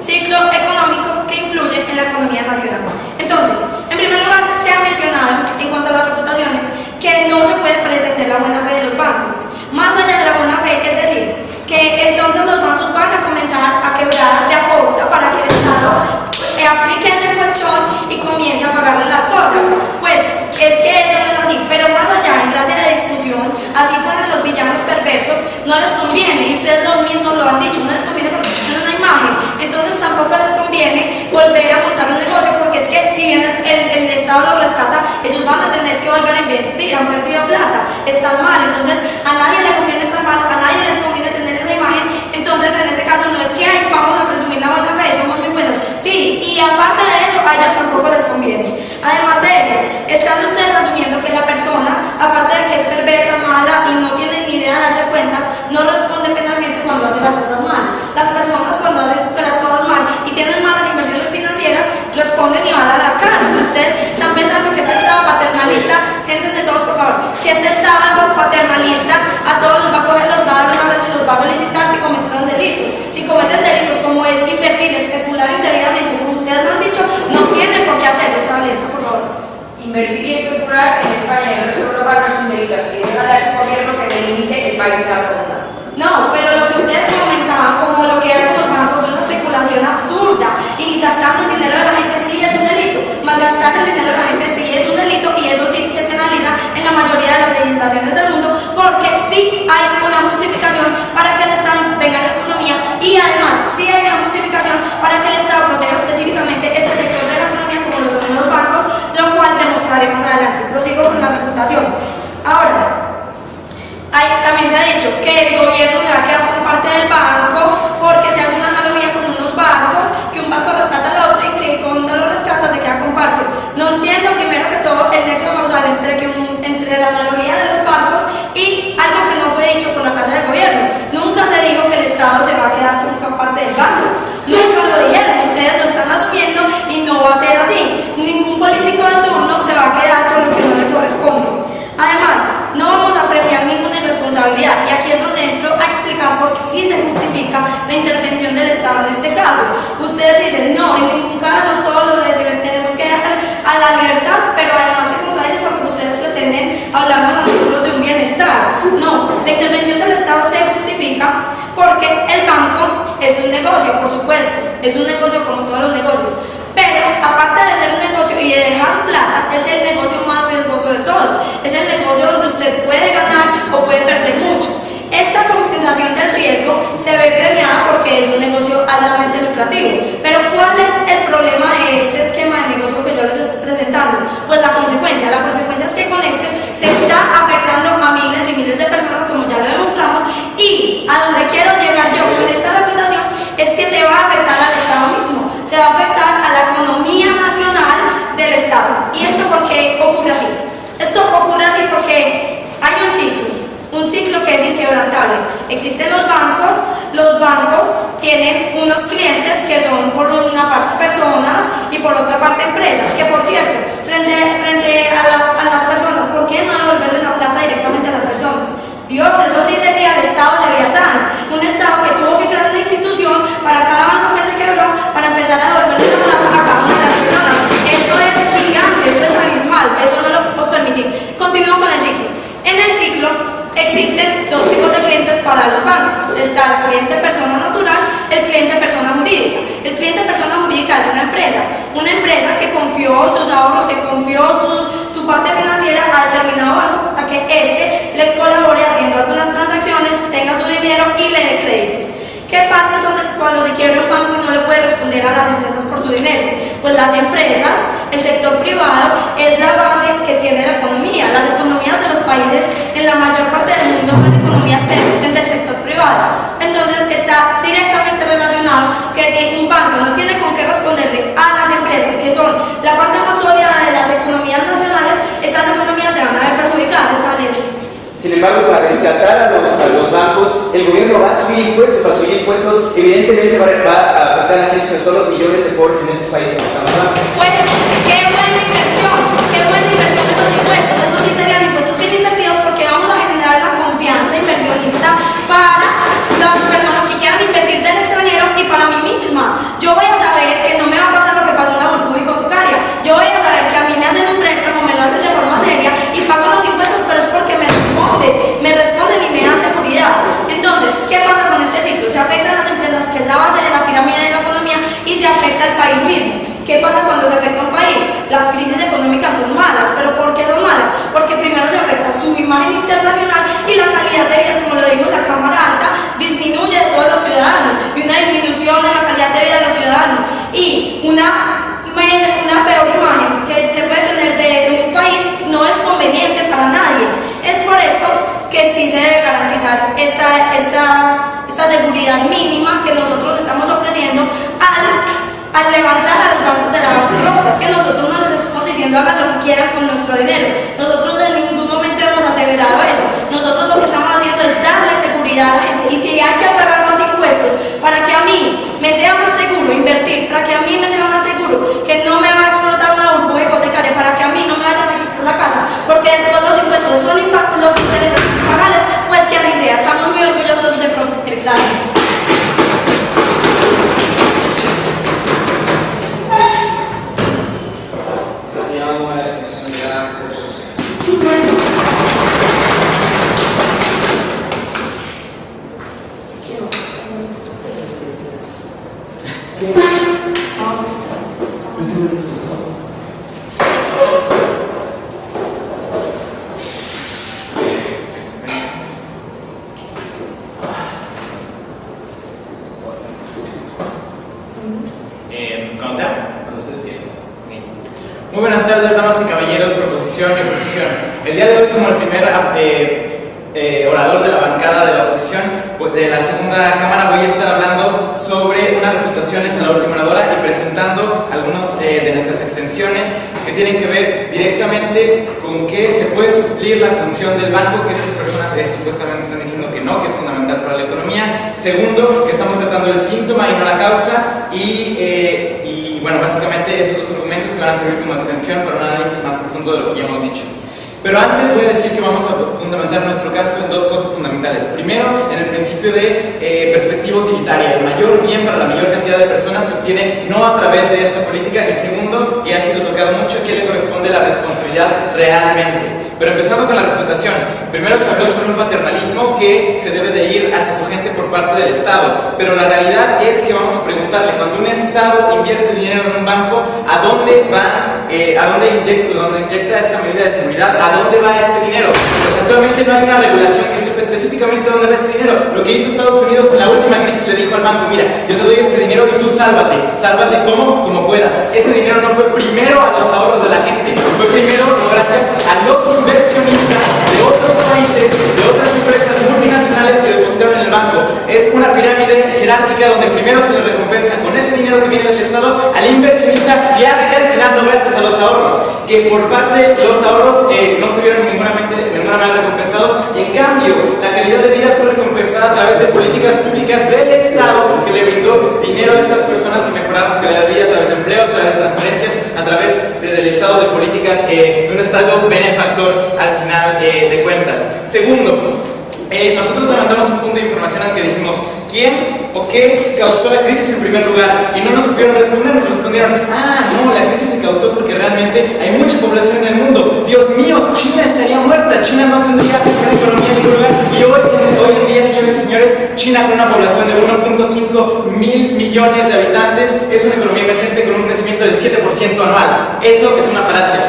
Ciclo económico que influye en la economía nacional. Entonces, en primer lugar, se ha mencionado en cuanto a las refutaciones que no se puede pretender la buena fe de los bancos. Más allá de la buena fe, es decir, que entonces los bancos van a comenzar a quebrar de aposta para que el Estado aplique ese colchón y comience a pagarle las cosas. Pues es que eso no es así, pero más allá, en gracia de discusión, así fueron los villanos perversos, no les conviene, y ustedes mismos lo han dicho, no les conviene porque tienen una imagen, entonces tampoco les conviene volver a montar un negocio, porque es que si bien el Estado lo rescata, ellos van a tener que volver a invertir, han perdido plata, están mal, entonces a nadie le conviene estar mal, a nadie le conviene tener esa imagen, entonces en ese caso no es que ay, vamos a presumir la buena fe, somos muy buenos, sí, y aparte de eso a ellos tampoco les conviene. Además de eso, están ustedes asumiendo que la persona, aparte de que es perversa, mala y no tiene ni idea de hacer cuentas, no responde penalmente cuando hace las cosas mal. Las personas cuando hacen las cosas mal y tienen malas inversiones financieras, responden y van a la cárcel. Ustedes están pensando que este Estado paternalista, siéntense todos por favor, que este Estado paternalista a todos los va a coger, los va a dar un abrazo y los va a felicitar si cometieron delitos. Si cometen delitos como es invertir, especular indebidamente, como ustedes lo han dicho, no tienen por qué hacerlo. Establezca, por favor. Invertir y especular en España y en el resto de Europa no es un delito, así que dígale a su gobierno que delimite el país de la pregunta. No, pero lo que ustedes comentaban, como lo que hacen los bancos, es una especulación absurda, y gastando el dinero de la gente sí es un delito, malgastar el dinero de la gente sí es un delito, y eso sí se penaliza en la mayoría de las legislaciones del mundo, porque sí hay una justificación para que el Estado venga en la economía, y además sí hay una justificación para que el Estado proteja específicamente este sector de la economía como lo son los bancos, lo cual demostraré más adelante. es un negocio como todos los negocios. Pero aparte de ser un negocio y de dejar plata, es el negocio más riesgoso de todos. Es el negocio donde usted puede ganar o puede perder mucho. Esta compensación del riesgo se ve premiada porque es un negocio altamente lucrativo. Pero ¿cuál es el problema de este esquema de negocio que yo les estoy presentando? Pues la consecuencia. La consecuencia es que con este se está afectando a miles y miles de personas, como ya lo demostramos, y a donde quiero llegar yo con esta refutación es que se va a afectar al Estado mismo, se va a afectar a la economía nacional del Estado. ¿Y esto por qué ocurre así? Esto ocurre así porque hay un ciclo que es inquebrantable. Existen los bancos tienen unos clientes que son por una parte personas y por otra parte empresas, que por cierto, frente a las personas, ¿por qué no devolverle la plata directamente a las personas? Dios, eso sí sería el Estado Leviatán, un Estado que tuvo que crear una institución para cada banco que se quebró, para empezar a devolverle la plata a cada una de las personas. Eso es gigante, eso es abismal, eso no lo podemos permitir. Continúo con el ciclo. En el ciclo existen dos tipos de clientes para los bancos. Está el cliente persona natural, el cliente persona jurídica. El cliente persona jurídica es una empresa que confió sus ahorros, que confió su parte financiera a determinado banco para que éste le colabore haciendo algunas transacciones, tenga su dinero y le dé créditos. ¿Qué pasa entonces cuando se quiebra un banco y no le puede responder a las empresas por su dinero? Pues las empresas, el sector privado, es la base que tiene la economía. Las economías de los países en la mayor parte del mundo son economías que dependen del sector privado. Entonces está directamente relacionado que si un banco no tiene con qué responderle a las empresas, que son la parte más sólida de las economías nacionales, estas economías se van a ver perjudicadas, establece. Sin embargo, para rescatar a los bancos, el gobierno va a subir impuestos, evidentemente va a afectar a la gente, sobre todo los millones de pobres en estos países que estamos hablando. Pues, qué buena inversión esos impuestos. Esos sí serían impuestos bien invertidos porque vamos a generar la confianza inversionista para las personas que quieran invertir del extranjero y para mí misma. Yo voy a saber que no me va a pasar lo que pasó en la burbuja hipotecaria. Yo voy a saber que a mí me hacen un préstamo, me lo hacen de forma seria y pago los impuestos, pero es porque me responden y me dan seguridad. Entonces, ¿qué pasa con este ciclo? Se afectan las empresas, que es la base de la pirámide de la economía, y se afecta al país mismo. ¿Qué pasa cuando se afecta a un país? Las crisis económicas son malas, pero ¿por qué son malas? Porque primero se afecta su imagen internacional y la calidad de vida, como lo dijo esta Cámara Alta, disminuye de todos los ciudadanos, y una disminución en la calidad de vida de los ciudadanos y una peor imagen que se puede tener de un país no es conveniente para nadie. Es por esto que sí se debe garantizar esta seguridad mínima que nosotros estamos ofreciendo al levantar a los bancos de la bancarrota. Es que nosotros no les estamos diciendo hagan lo que quieran con nuestro dinero. Nosotros en ningún momento hemos aseverado eso. Nosotros lo que estamos haciendo es darle seguridad a la gente. Y si hay que pagar más impuestos para que a mí me sea más seguro invertir, para que a mí me sea más seguro que no me va a explotar una burbuja hipotecaria, para que a mí no me vayan a quitar la casa, porque después los impuestos son los intereses impagables, pues que así sea. Estamos muy orgullosos de protegerlas. Muy buenas tardes, damas y caballeros, proposición y oposición. El día de hoy, como el primer orador de la bancada de la oposición de la segunda cámara, voy a estar hablando sobre unas refutaciones a la última oradora y presentando algunos de nuestras extensiones que tienen que ver directamente con que se puede suplir la función del banco, que estas personas supuestamente están diciendo que no, que es fundamental para la economía. Segundo, que estamos tratando el síntoma y no la causa, y bueno, básicamente esos dos argumentos que van a servir como extensión para un análisis más profundo de lo que ya hemos dicho. Pero antes voy a decir que vamos a fundamentar nuestro caso en dos cosas fundamentales. Primero, en el principio de perspectiva utilitaria. El mayor bien para la mayor cantidad de personas se obtiene no a través de esta política. Y segundo, que ha sido tocado mucho, que le corresponde la responsabilidad realmente. Pero empezando con la refutación, primero se habló sobre un paternalismo que se debe de ir hacia su gente por parte del Estado, pero la realidad es que vamos a preguntarle, cuando un Estado invierte dinero en un banco, ¿a dónde va, dónde inyecta esta medida de seguridad? ¿A dónde va ese dinero? Pues actualmente no hay una regulación que sepa específicamente dónde va ese dinero. Lo que hizo Estados Unidos en la última crisis le dijo al banco, mira, yo te doy este dinero y tú sálvate ¿cómo? Como puedas. Ese dinero no fue primero a los ahorros de la gente, fue primero gracias a los inversionistas de otros países, de otras empresas multinacionales que depositaron en el banco. Es una pirámide jerárquica donde primero se le recompensa con ese dinero que viene del Estado al inversionista y hasta el final no gracias a los ahorros, que por parte de los ahorros no se vieron de ninguna manera recompensados, y en cambio la calidad de vida fue recompensada a través de políticas públicas del Estado que le brindó dinero a estas personas que mejoraron su calidad de vida a través de empleos, a través de transferencias, a través del Estado de políticas de un Estado benefactor al final de cuentas. Segundo, nosotros levantamos un punto de información al que dijimos ¿quién o qué causó la crisis en primer lugar? Y no nos supieron responder, nos respondieron no, la crisis se causó porque realmente hay mucha población en el mundo. Dios mío, China estaría muerta, China no tendría una economía en ningún lugar. Y hoy en día, señores y señores, China con una población de 1.5 mil millones de habitantes es una economía emergente con un crecimiento del 7% anual. Eso es una falacia.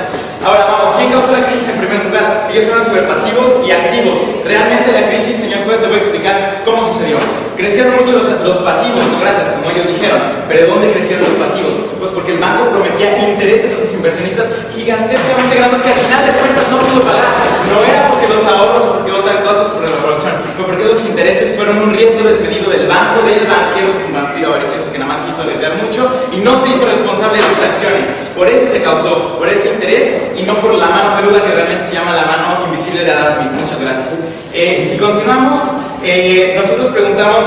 Ahora vamos, ¿quién causó la crisis en primer lugar? Ellos eran sobre pasivos y activos. Realmente la crisis, señor juez, le voy a explicar cómo sucedió. Crecieron mucho los pasivos, no gracias, como ellos dijeron. ¿Pero de dónde crecieron los pasivos? Pues porque el banco prometía intereses a sus inversionistas gigantescamente grandes que al final de cuentas no pudo pagar. No era porque los ahorros o porque otra cosa por la evaluación, fue porque los intereses fueron un riesgo desmedido del banquero, que es un vampiro avaricioso que nada más quiso arriesgar mucho y no se hizo responsable de sus acciones. Por eso se causó, por ese interés y no por la mano peluda que realmente se llama la mano invisible de Adam Smith. Muchas gracias. Si continuamos, nosotros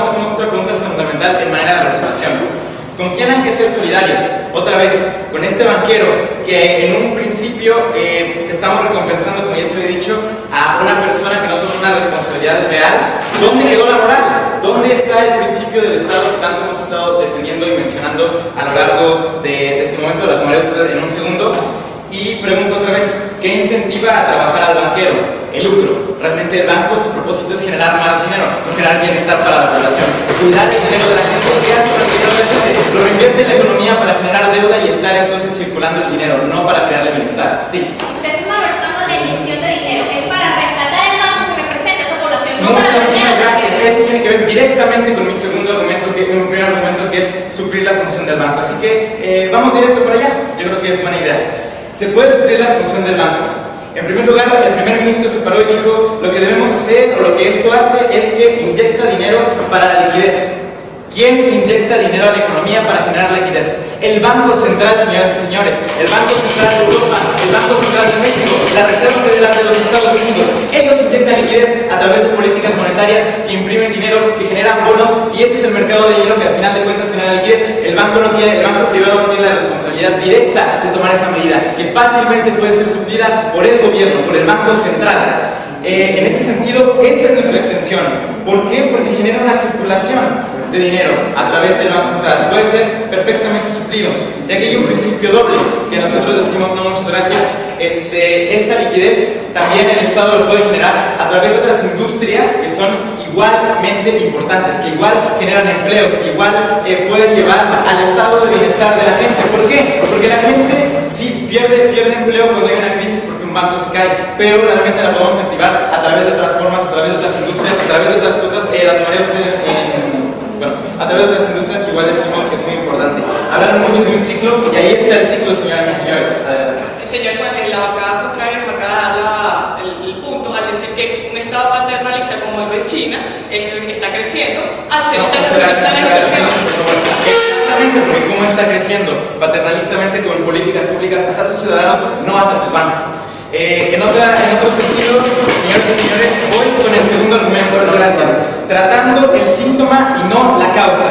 hacemos otra pregunta fundamental en manera de refutación. ¿Con quién hay que ser solidarios? Otra vez, con este banquero que en un principio estamos recompensando, como ya se había dicho, a una persona que no tuvo una responsabilidad real. ¿Dónde quedó la moral? ¿Dónde está el principio del Estado que tanto hemos estado defendiendo y mencionando a lo largo de este momento? La tomaré usted en un segundo. Y pregunto otra vez, ¿qué incentiva a trabajar al banquero? El lucro. Realmente el banco, su propósito es generar más dinero, no generar bienestar para la población. Cuidar el dinero de la gente, ¿qué hace prácticamente? Lo reinvierte en la economía para generar deuda y estar entonces circulando el dinero, no para crearle bienestar. Sí. Usted está malversando la inyección de dinero, es para rescatar el banco que representa a esa población. Muchas gracias. Eso tiene que ver directamente con mi segundo argumento, mi primer argumento, que es suplir la función del banco. Así que vamos directo para allá. Yo creo que es buena idea. Se puede suplir la función del banco. En primer lugar, el primer ministro se paró y dijo, lo que debemos hacer, o lo que esto hace, es que inyecta dinero para la liquidez. ¿Quién inyecta dinero a la economía para generar liquidez? El Banco Central, señoras y señores. El Banco Central de Europa, el Banco Central de México, la Reserva Federal de los Estados Unidos. Ellos inyectan liquidez a través de políticas monetarias que imprimen dinero, que generan bonos, y ese es el mercado de dinero que al final de cuentas genera liquidez. El banco privado no tiene la responsabilidad directa de tomar esa medida, que fácilmente puede ser suplida por el gobierno, por el Banco Central. En ese sentido, esa es nuestra extensión. ¿Por qué? Porque genera una circulación de dinero a través del Banco Central. Puede ser perfectamente suplido. Y aquí hay un principio doble que nosotros decimos, no, muchas gracias. Esta liquidez también el Estado lo puede generar a través de otras industrias que son igualmente importantes, que igual generan empleos, que igual pueden llevar al estado de bienestar de la gente. ¿Por qué? Porque la gente sí pierde empleo cuando hay una crisis porque un banco se cae, pero realmente la podemos activar a través de otras formas, a través de otras industrias, a través de otras cosas, a través de otras industrias que igual decimos que es muy importante. Hablan mucho de un ciclo y ahí está el ciclo, señoras y señores. Señor juez, en la bancada contraria nos acaba de dar el punto al decir que un Estado paternalista como el de China está creciendo hace Exactamente, porque ¿cómo está creciendo? Paternalistamente con políticas públicas hacia sus ciudadanos, no hacia sus bancos. En otro sentido, señores y señores, voy con el segundo argumento, no gracias, tratando el síntoma y no la causa.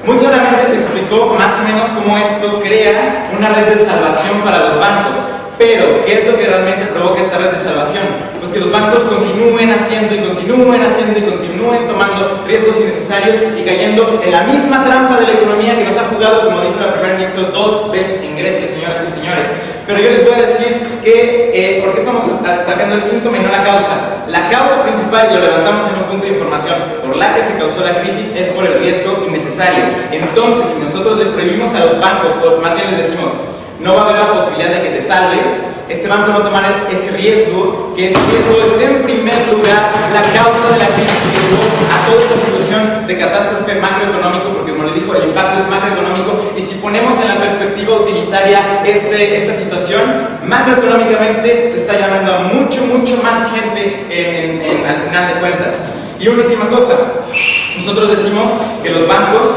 Muy claramente se explicó más o menos cómo esto crea una red de salvación para los bancos. Pero, ¿qué es lo que realmente provoca esta red de salvación? Pues que los bancos continúen haciendo y continúen tomando riesgos innecesarios y cayendo en la misma trampa de la economía que nos ha jugado, como dijo la primer ministro, 2 veces en Grecia, señoras y señores. Pero yo les voy a decir que, ¿por qué estamos atacando el síntoma y no la causa? La causa principal, y lo levantamos en un punto de información, por la que se causó la crisis es por el riesgo innecesario. Entonces, si nosotros le prohibimos a los bancos, o más bien les decimos, no va a haber la posibilidad de que te salves, este banco va a tomar ese riesgo, que ese riesgo es en primer lugar la causa de la crisis que llevó a toda esta situación de catástrofe macroeconómico, porque como le dijo, el impacto es macroeconómico, y si ponemos en la perspectiva utilitaria esta situación, macroeconómicamente se está llamando a mucho más gente al final de cuentas. Y una última cosa, nosotros decimos que los bancos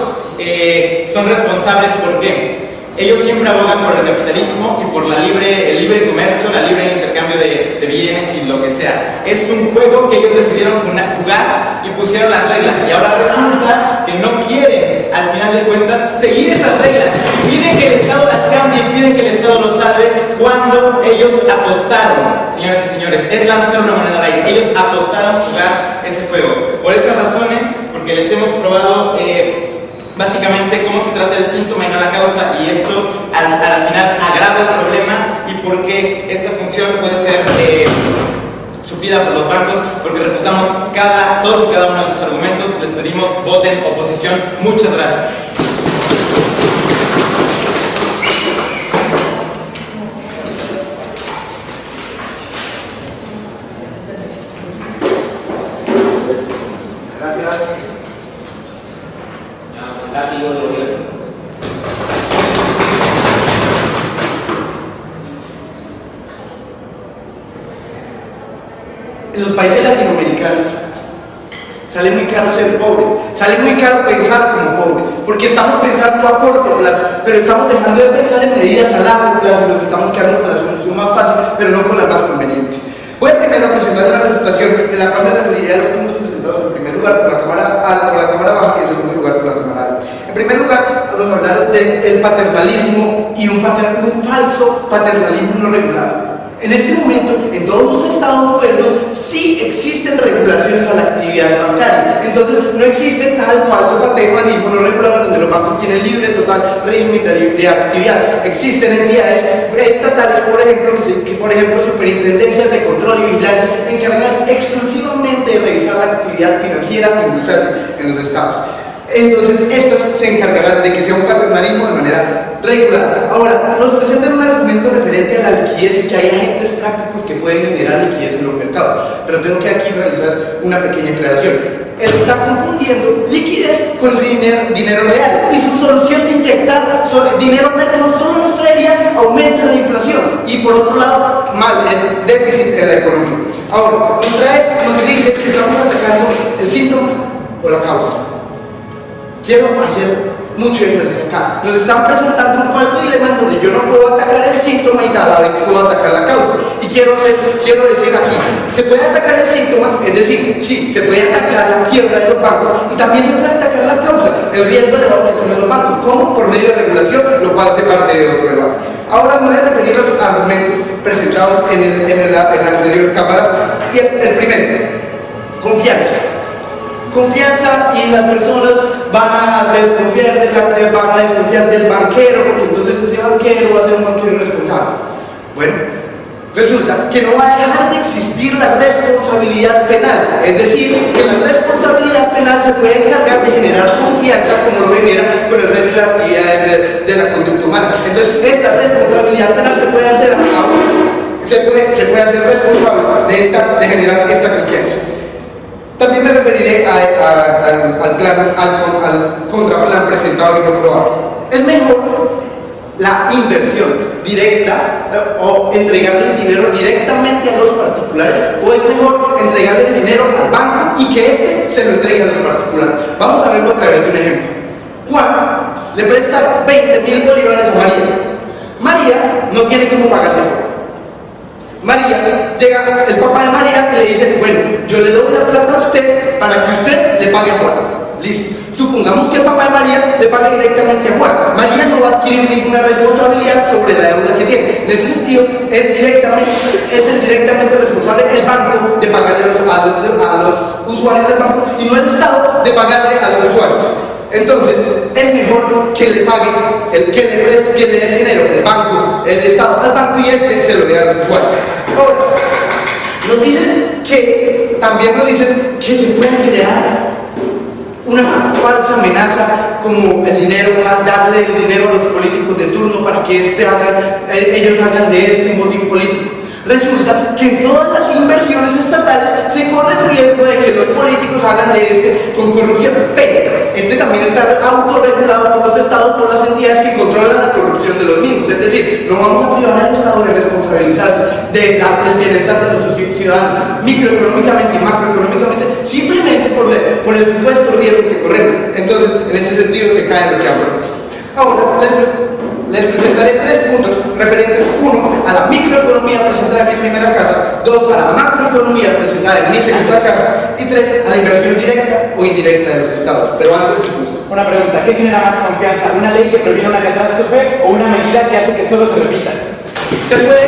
son responsables, ¿por qué? Ellos siempre abogan por el capitalismo y por el libre comercio, el libre intercambio de bienes y lo que sea. Es un juego que ellos decidieron jugar y pusieron las reglas, y ahora resulta que no quieren, al final de cuentas, seguir esas reglas. Piden que el Estado las cambie, piden que el Estado los salve, cuando ellos apostaron, señoras y señores, es lanzar una moneda al aire. Ellos apostaron a jugar ese juego. Por esas razones, porque les hemos probado básicamente cómo se trata el síntoma y no la causa, y esto al final agrava el problema, y porque esta función puede ser suplida por los bancos, porque refutamos todos y cada uno de sus argumentos. Les pedimos voten oposición. Muchas gracias. Gracias. Látigo de gobierno. En los países latinoamericanos sale muy caro ser pobre, sale muy caro pensar como pobre, porque estamos pensando a corto plazo, pero estamos dejando de pensar en medidas a largo plazo, y nos estamos quedando con la solución más fácil, pero no con la más conveniente. Voy primero a presentar una refutación, en la cual me referiré a los puntos presentados en primer lugar por la Cámara Baja y en segundo lugar por la Cámara Alta. En primer lugar, vamos a hablar del paternalismo y un falso paternalismo no regulado. En este momento, en todos los estados modernos, sí existen regulaciones a la actividad bancaria. Entonces, no existe tal falso paternalismo no regulado donde los bancos tienen libre, total régimen de actividad. Existen entidades estatales, por ejemplo, superintendencias de control y vigilancia encargadas exclusivamente de revisar la actividad financiera y bursátil en los estados. Entonces, estos se encargarán de que sea un paternalismo de manera regular. Ahora, nos presentan un argumento referente a la liquidez y que hay agentes prácticos que pueden generar liquidez en los mercados. Pero tengo que aquí realizar una pequeña aclaración. Él está confundiendo liquidez con dinero real, y su solución de inyectar dinero al mercado solo nos traería aumento de la inflación y, por otro lado, el déficit en la economía. Ahora, nos dice que estamos atacando el síntoma o la causa. Quiero hacer mucho énfasis acá. Nos están presentando un falso dilema en donde yo no puedo atacar el síntoma y a la vez puedo atacar la causa. Y quiero decir aquí, se puede atacar el síntoma, es decir, sí, se puede atacar la quiebra de los bancos, y también se puede atacar la causa, el riesgo elevado que asumen los bancos. ¿Cómo? Por medio de regulación, lo cual hace parte de otro debate. Ahora me voy a referir a los argumentos presentados en la anterior cámara. Y el primero, confianza. Confianza, y las personas van a desconfiar del banquero, porque entonces ese banquero va a ser un banquero irresponsable. Bueno, resulta que no va a dejar de existir la responsabilidad penal, es decir, que la responsabilidad penal se puede encargar de generar confianza como lo genera con el resto de actividades de la conducta humana. Entonces, esta responsabilidad penal se puede hacer responsable de generar esta confianza. También me referiré al contraplan presentado y no probado. Es mejor la inversión directa o entregarle el dinero directamente a los particulares, o es mejor entregarle el dinero al banco y que éste se lo entregue a los particulares. Vamos a verlo otra vez, un ejemplo. Juan le presta 20.000 bolívares a María. María no tiene cómo pagarle a Juan. María, llega el papá de María y le dice: bueno, yo le doy la plata a usted para que usted le pague a Juan. Listo. Supongamos que el papá de María le pague directamente a Juan. María no va a adquirir ninguna responsabilidad sobre la deuda que tiene. En ese sentido, es directamente responsable el banco de pagarle usuarios del banco y no el Estado de pagarle a los usuarios. Entonces, es mejor que le pague, que le dé el dinero, el banco, el Estado al banco y este se lo dé a los usuarios. Ahora, también nos dicen que se puede crear una falsa amenaza como el dinero, darle el dinero a los políticos de turno para que ellos hagan de este un botín político. Resulta que en todas las inversiones estatales se corre el riesgo de que los políticos hagan de este con corrupción, pero este también está autorregulado por los estados, por las entidades que controlan la corrupción de los mismos. Es decir, no vamos a privar al Estado de responsabilizarse del bienestar de los ciudadanos, microeconómicamente y macroeconómicamente, simplemente por el supuesto riesgo que corremos. Entonces, en ese sentido se cae lo que hablamos. Ahora, les presentaré 3 puntos referentes: 1 a la microeconomía presentada en mi primera casa, 2 a la macroeconomía presentada en mi segunda casa y 3 a la inversión directa o indirecta de los estados. Pero antes, una pregunta: ¿qué genera más confianza? ¿Una ley que previene una catástrofe o una medida que hace que solo se repita? Se puede,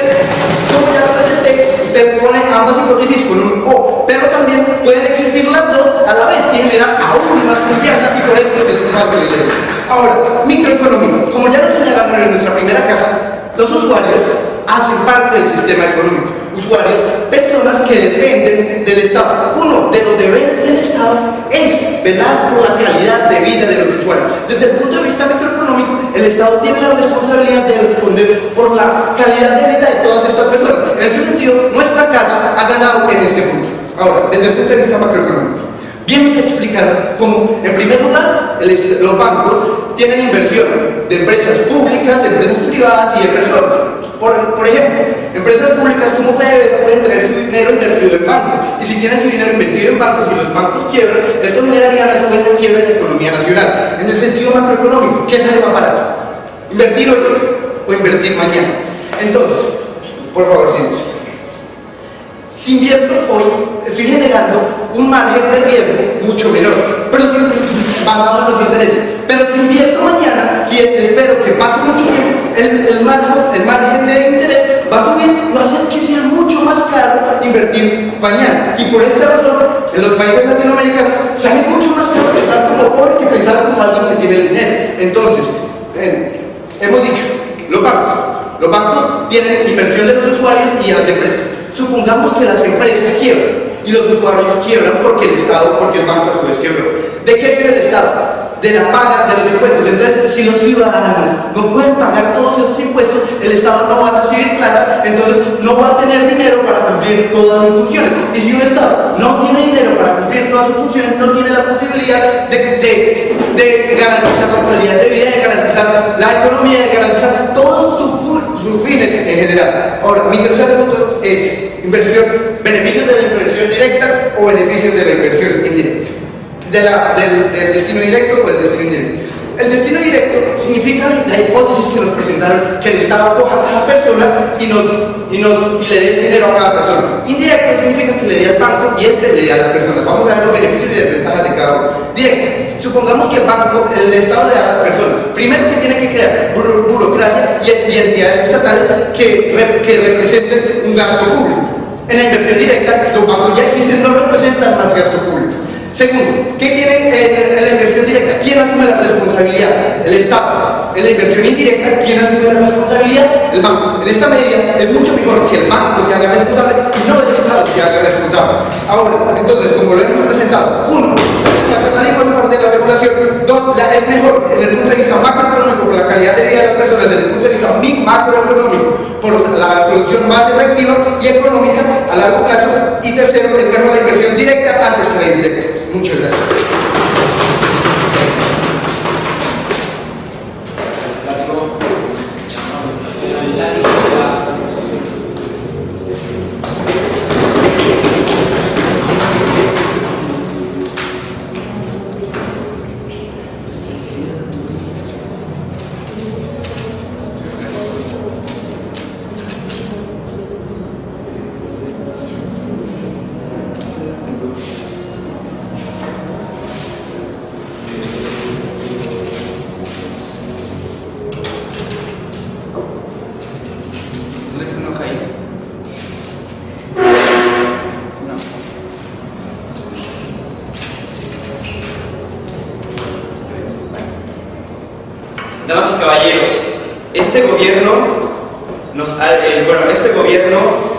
como ya lo presenté, usted pone ambas hipótesis con un O, pero también pueden existir las dos a la vez y generar aún más confianza, y por eso es un alto dinero. Ahora, microeconomía. Como ya lo señalamos en nuestra primera casa, los usuarios hacen parte del sistema económico. Usuarios, personas que dependen del Estado. Uno de los deberes del Estado es velar por la calidad de vida de los usuarios. Desde el punto de vista microeconómico, el Estado tiene la responsabilidad de responder por la calidad de vida de todas estas personas. En ese sentido, nuestra casa ha ganado en este punto. Ahora, desde el punto de vista macroeconómico, bien explicar cómo, en primer lugar, los bancos tienen inversión de empresas públicas, de empresas privadas y de personas. Por ejemplo, empresas públicas como PDVSA pueden tener su dinero invertido en bancos, y si tienen su dinero invertido en bancos y los bancos quiebran, esto generaría una segunda quiebra de la economía nacional. En el sentido macroeconómico, ¿qué sale más barato? ¿Invertir hoy o invertir mañana? Entonces, por favor, siéntense. Si invierto hoy, estoy generando un margen de riesgo mucho menor, pero basado en los intereses. Pero si invierto mañana, si espero que pase mucho tiempo, el margen de interés va a subir, va a hacer que sea mucho más caro invertir mañana. Y por esta razón, en los países latinoamericanos sale mucho más caro pensar como pobre que pensar como alguien que tiene el dinero. Entonces, hemos dicho, los bancos tienen inversión de los usuarios y de las empresas. Supongamos que las empresas quiebran y los usuarios quiebran porque el banco a su vez quebró. ¿De qué vive el Estado? De la paga de los impuestos. Entonces, si los ciudadanos no pueden pagar todos esos impuestos, el Estado no va a recibir plata, entonces no va a tener dinero para cumplir todas sus funciones. Y si un Estado no tiene dinero para cumplir todas sus funciones, no tiene la posibilidad de garantizar la calidad de vida, de garantizar la economía, de garantizar todos sus fines en general. Ahora, mi tercer punto es beneficios de la inversión directa o beneficios de la inversión indirecta. Del destino directo o del destino indirecto. El destino directo significa la hipótesis que nos presentaron, que el Estado coja a cada persona y le dé el dinero a cada persona. Indirecto significa que le dé al banco y este le dé a las personas. Vamos a ver los beneficios y desventajas de cada uno. Directo. Supongamos que el Estado le da a las personas. Primero, que tiene que crear burocracia y entidades estatales que representen un gasto público. En la inversión directa, los bancos ya existen, no representan más gasto público. Segundo, ¿qué tiene en la inversión directa? ¿Quién asume la responsabilidad? El Estado. En la inversión indirecta, ¿quién asume la responsabilidad? El banco. En esta medida es mucho mejor que el banco se haga responsable y no el Estado se haga responsable. Ahora, entonces, como lo hemos presentado, 1, la paternalismo es parte de la regulación. 2, es mejor en el punto de vista macroeconómico por la calidad de vida de las personas, desde el punto de vista macroeconómico por la solución más efectiva y económica a largo plazo. Y tercero, es mejor la inversión directa antes que la indirecta. Muchas gracias. Damas y caballeros, este gobierno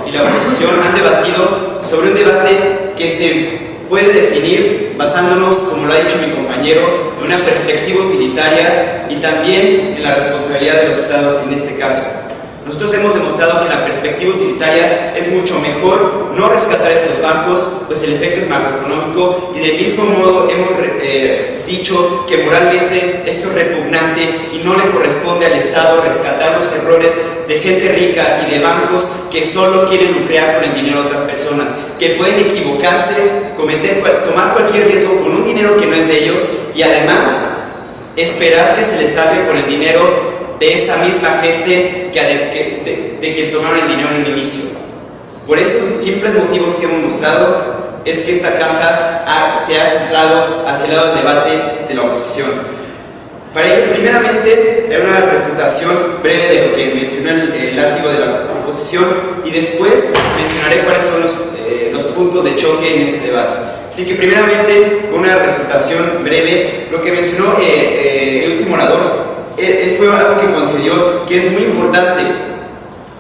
y la oposición han debatido sobre un debate que se puede definir basándonos, como lo ha dicho mi compañero, en una perspectiva utilitaria y también en la responsabilidad de los estados en este caso. Nosotros hemos demostrado que la perspectiva utilitaria es mucho mejor no rescatar estos bancos, pues el efecto es macroeconómico, y del mismo modo hemos dicho que moralmente esto es repugnante y no le corresponde al Estado rescatar los errores de gente rica y de bancos que solo quieren lucrar con el dinero de otras personas, que pueden equivocarse, tomar cualquier riesgo con un dinero que no es de ellos y además esperar que se les salve con el dinero de esa misma gente que tomaron el dinero en el inicio. Por esos simples motivos que hemos mostrado es que esta casa se ha centrado hacia el lado del debate de la oposición. Para ello, primeramente, hay una refutación breve de lo que mencionó el látigo de la proposición y después mencionaré cuáles son los puntos de choque en este debate. Así que primeramente, con una refutación breve, lo que mencionó el último orador, fue algo que concedió que es muy importante.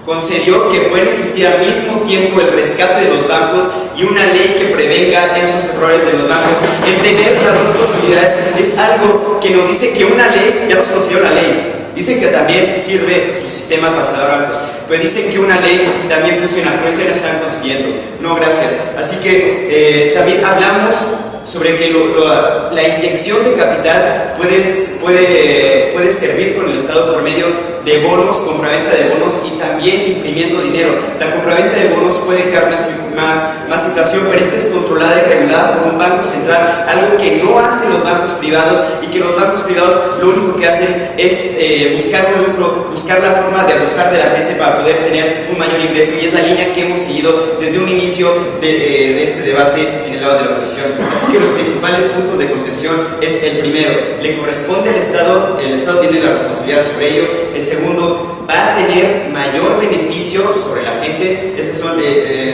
Concedió que puede existir al mismo tiempo el rescate de los bancos y una ley que prevenga estos errores de los bancos. El tener las dos posibilidades es algo que nos dice que una ley, ya nos concedió la ley, dicen que también sirve su sistema para salvar bancos, pero dicen que una ley también funciona, por eso ya lo están consiguiendo. No, gracias. Así que también hablamos sobre que la inyección de capital puede servir con el Estado por medio de bonos, compraventa de bonos y también imprimiendo dinero. La compraventa de bonos puede crear más inflación, pero esta es controlada y regulada por un banco central, algo que no hacen los bancos privados y que los bancos privados lo único que hacen es buscar un lucro, buscar la forma de abusar de la gente para poder tener un mayor ingreso, y es la línea que hemos seguido desde un inicio de este debate en el lado de la oposición. Así que los principales puntos de contención es el primero, le corresponde al Estado, el Estado tiene la responsabilidad sobre ello. El segundo, va a tener mayor beneficio sobre la gente. Esos son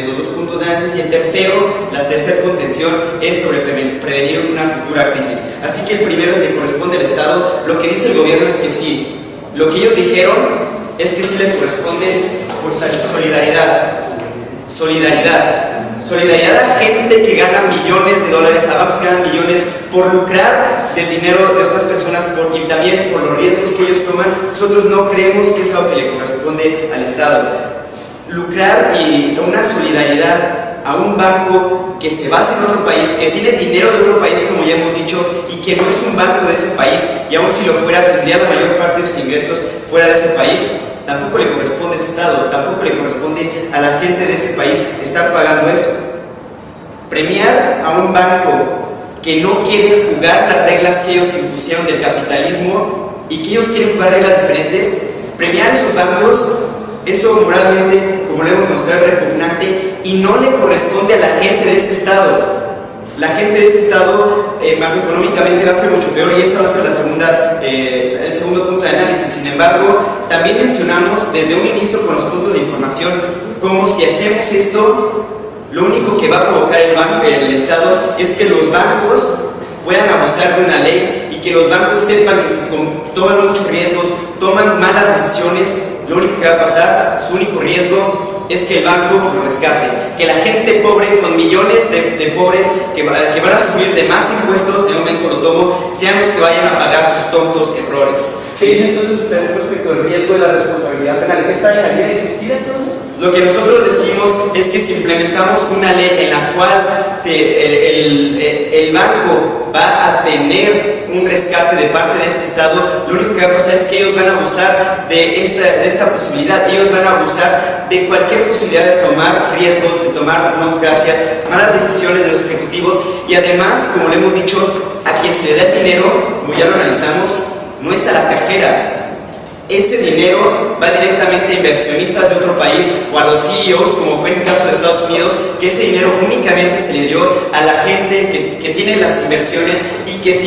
los dos puntos de análisis. Y el tercero, la tercera contención es sobre prevenir una futura crisis. Así que el primero le corresponde al Estado. Lo que dice el gobierno es que sí. Lo que ellos dijeron es que sí le corresponde por solidaridad. Solidaridad a gente que gana millones de dólares, a bancos que ganan millones por lucrar del dinero de otras personas y también por los riesgos que ellos toman. Nosotros no creemos que es algo que le corresponde al Estado. Lucrar y una solidaridad a un banco que se basa en otro país, que tiene dinero de otro país, como ya hemos dicho, y que no es un banco de ese país, y aun si lo fuera, tendría la mayor parte de sus ingresos fuera de ese país. Tampoco le corresponde a ese Estado, tampoco le corresponde a la gente de ese país estar pagando eso. Premiar a un banco que no quiere jugar las reglas que ellos impusieron del capitalismo y que ellos quieren jugar reglas diferentes, premiar a esos bancos, eso moralmente, como lo hemos mostrado, es repugnante y no le corresponde a la gente de ese Estado. La gente de ese Estado macroeconómicamente va a ser mucho peor, y esta va a ser el segundo punto de análisis. Sin embargo, también mencionamos desde un inicio con los puntos de información como si hacemos esto, lo único que va a provocar el Estado es que los bancos puedan abusar de una ley y que los bancos sepan que si toman muchos riesgos, toman malas decisiones, lo único que va a pasar, su único riesgo es que el banco lo rescate, que la gente pobre, con millones de pobres que van a sufrir de más impuestos en un momento lo tomo, sean los que vayan a pagar sus tontos errores. ¿Qué dice entonces usted respecto al riesgo de la responsabilidad penal? ¿Qué está dejaría de existir entonces? Lo que nosotros decimos es que si implementamos una ley en la cual el banco va a tener un rescate de parte de este Estado, lo único que va a pasar es que ellos van a abusar de esta posibilidad, ellos van a abusar de cualquier posibilidad de tomar riesgos, de tomar malas decisiones de los ejecutivos, y además, como le hemos dicho, a quien se le da el dinero, como ya lo analizamos, no es a la cajera. Ese dinero va directamente a inversionistas de otro país o a los CEOs, como fue en el caso de Estados Unidos, que ese dinero únicamente se le dio a la gente que tiene las inversiones y que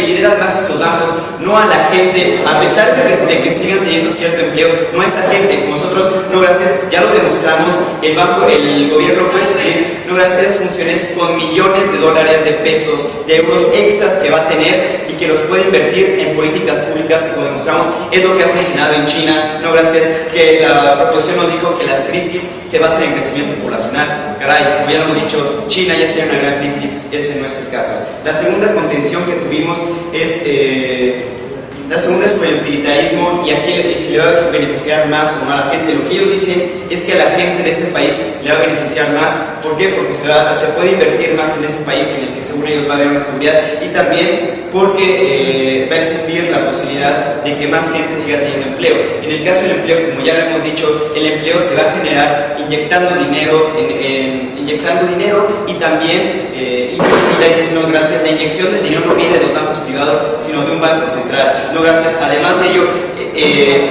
lidera más estos bancos, no a la gente, a pesar de que sigan teniendo cierto empleo, no a esa gente. Nosotros, no, gracias, ya lo demostramos, el gobierno puede subir, no, no gracias, funciones con millones de dólares, de pesos, de euros extras que va a tener y que los puede invertir en políticas públicas que, como demostramos, es lo que ha funcionado en China. No gracias, que la proposición nos dijo que las crisis se basan en crecimiento poblacional. Caray, como ya lo hemos dicho, China ya está en una gran crisis, ese no es el caso. La segunda contención que tuvimos es la segunda es sobre el utilitarismo y aquí si le va a beneficiar más o no a la gente. Lo que ellos dicen es que a la gente de ese país le va a beneficiar más. ¿Por qué? Porque se puede invertir más en ese país en el que según ellos va a haber una seguridad, y también porque va a existir la posibilidad de que más gente siga teniendo empleo. En el caso del empleo, como ya lo hemos dicho, el empleo se va a generar inyectando dinero y también no gracias, la inyección del dinero no viene de los bancos privados, sino de un banco central. No gracias, además de ello,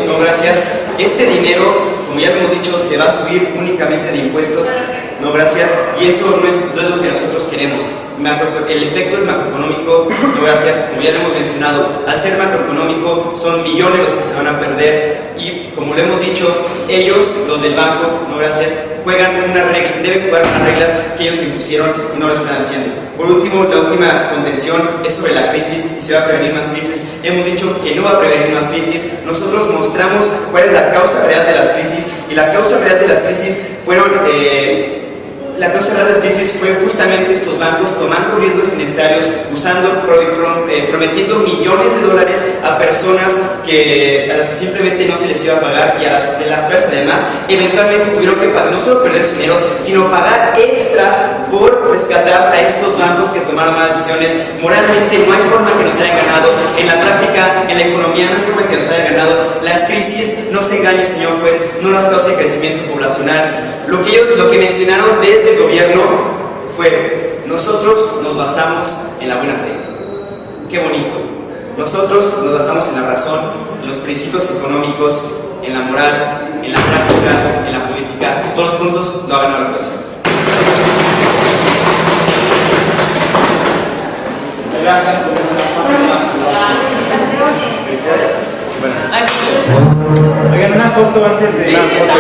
no gracias, este dinero, como ya lo hemos dicho, se va a subir únicamente de impuestos. No gracias, y eso no es lo que nosotros queremos. El efecto es macroeconómico. No gracias, como ya lo hemos mencionado, al ser macroeconómico son millones los que se van a perder, y como lo hemos dicho, ellos, los del banco, no gracias, deben jugar unas reglas que ellos impusieron y no lo están haciendo. Por último, la última contención es sobre la crisis y se va a prevenir más crisis. Hemos dicho que no va a prevenir más crisis. Nosotros mostramos cuál es la causa real de las crisis, y la causa real de las crisis fue justamente estos bancos tomando riesgos innecesarios, prometiendo millones de dólares a personas a las que simplemente no se les iba a pagar, y de las cuales además eventualmente tuvieron que pagar, no solo perder su dinero, sino pagar extra por rescatar a estos bancos que tomaron malas decisiones. Moralmente no hay forma que nos hayan ganado, en la práctica, en la economía no hay forma que nos hayan ganado. Las crisis, no se engañe señor juez, no las causa el crecimiento poblacional. Lo que mencionaron desde el gobierno fue: nosotros nos basamos en la buena fe. Qué bonito. Nosotros nos basamos en la razón, en los principios económicos, en la moral, en la práctica, en la política. Todos los puntos lo hagan a la ocasión. Gracias. Oigan, una foto antes de la foto.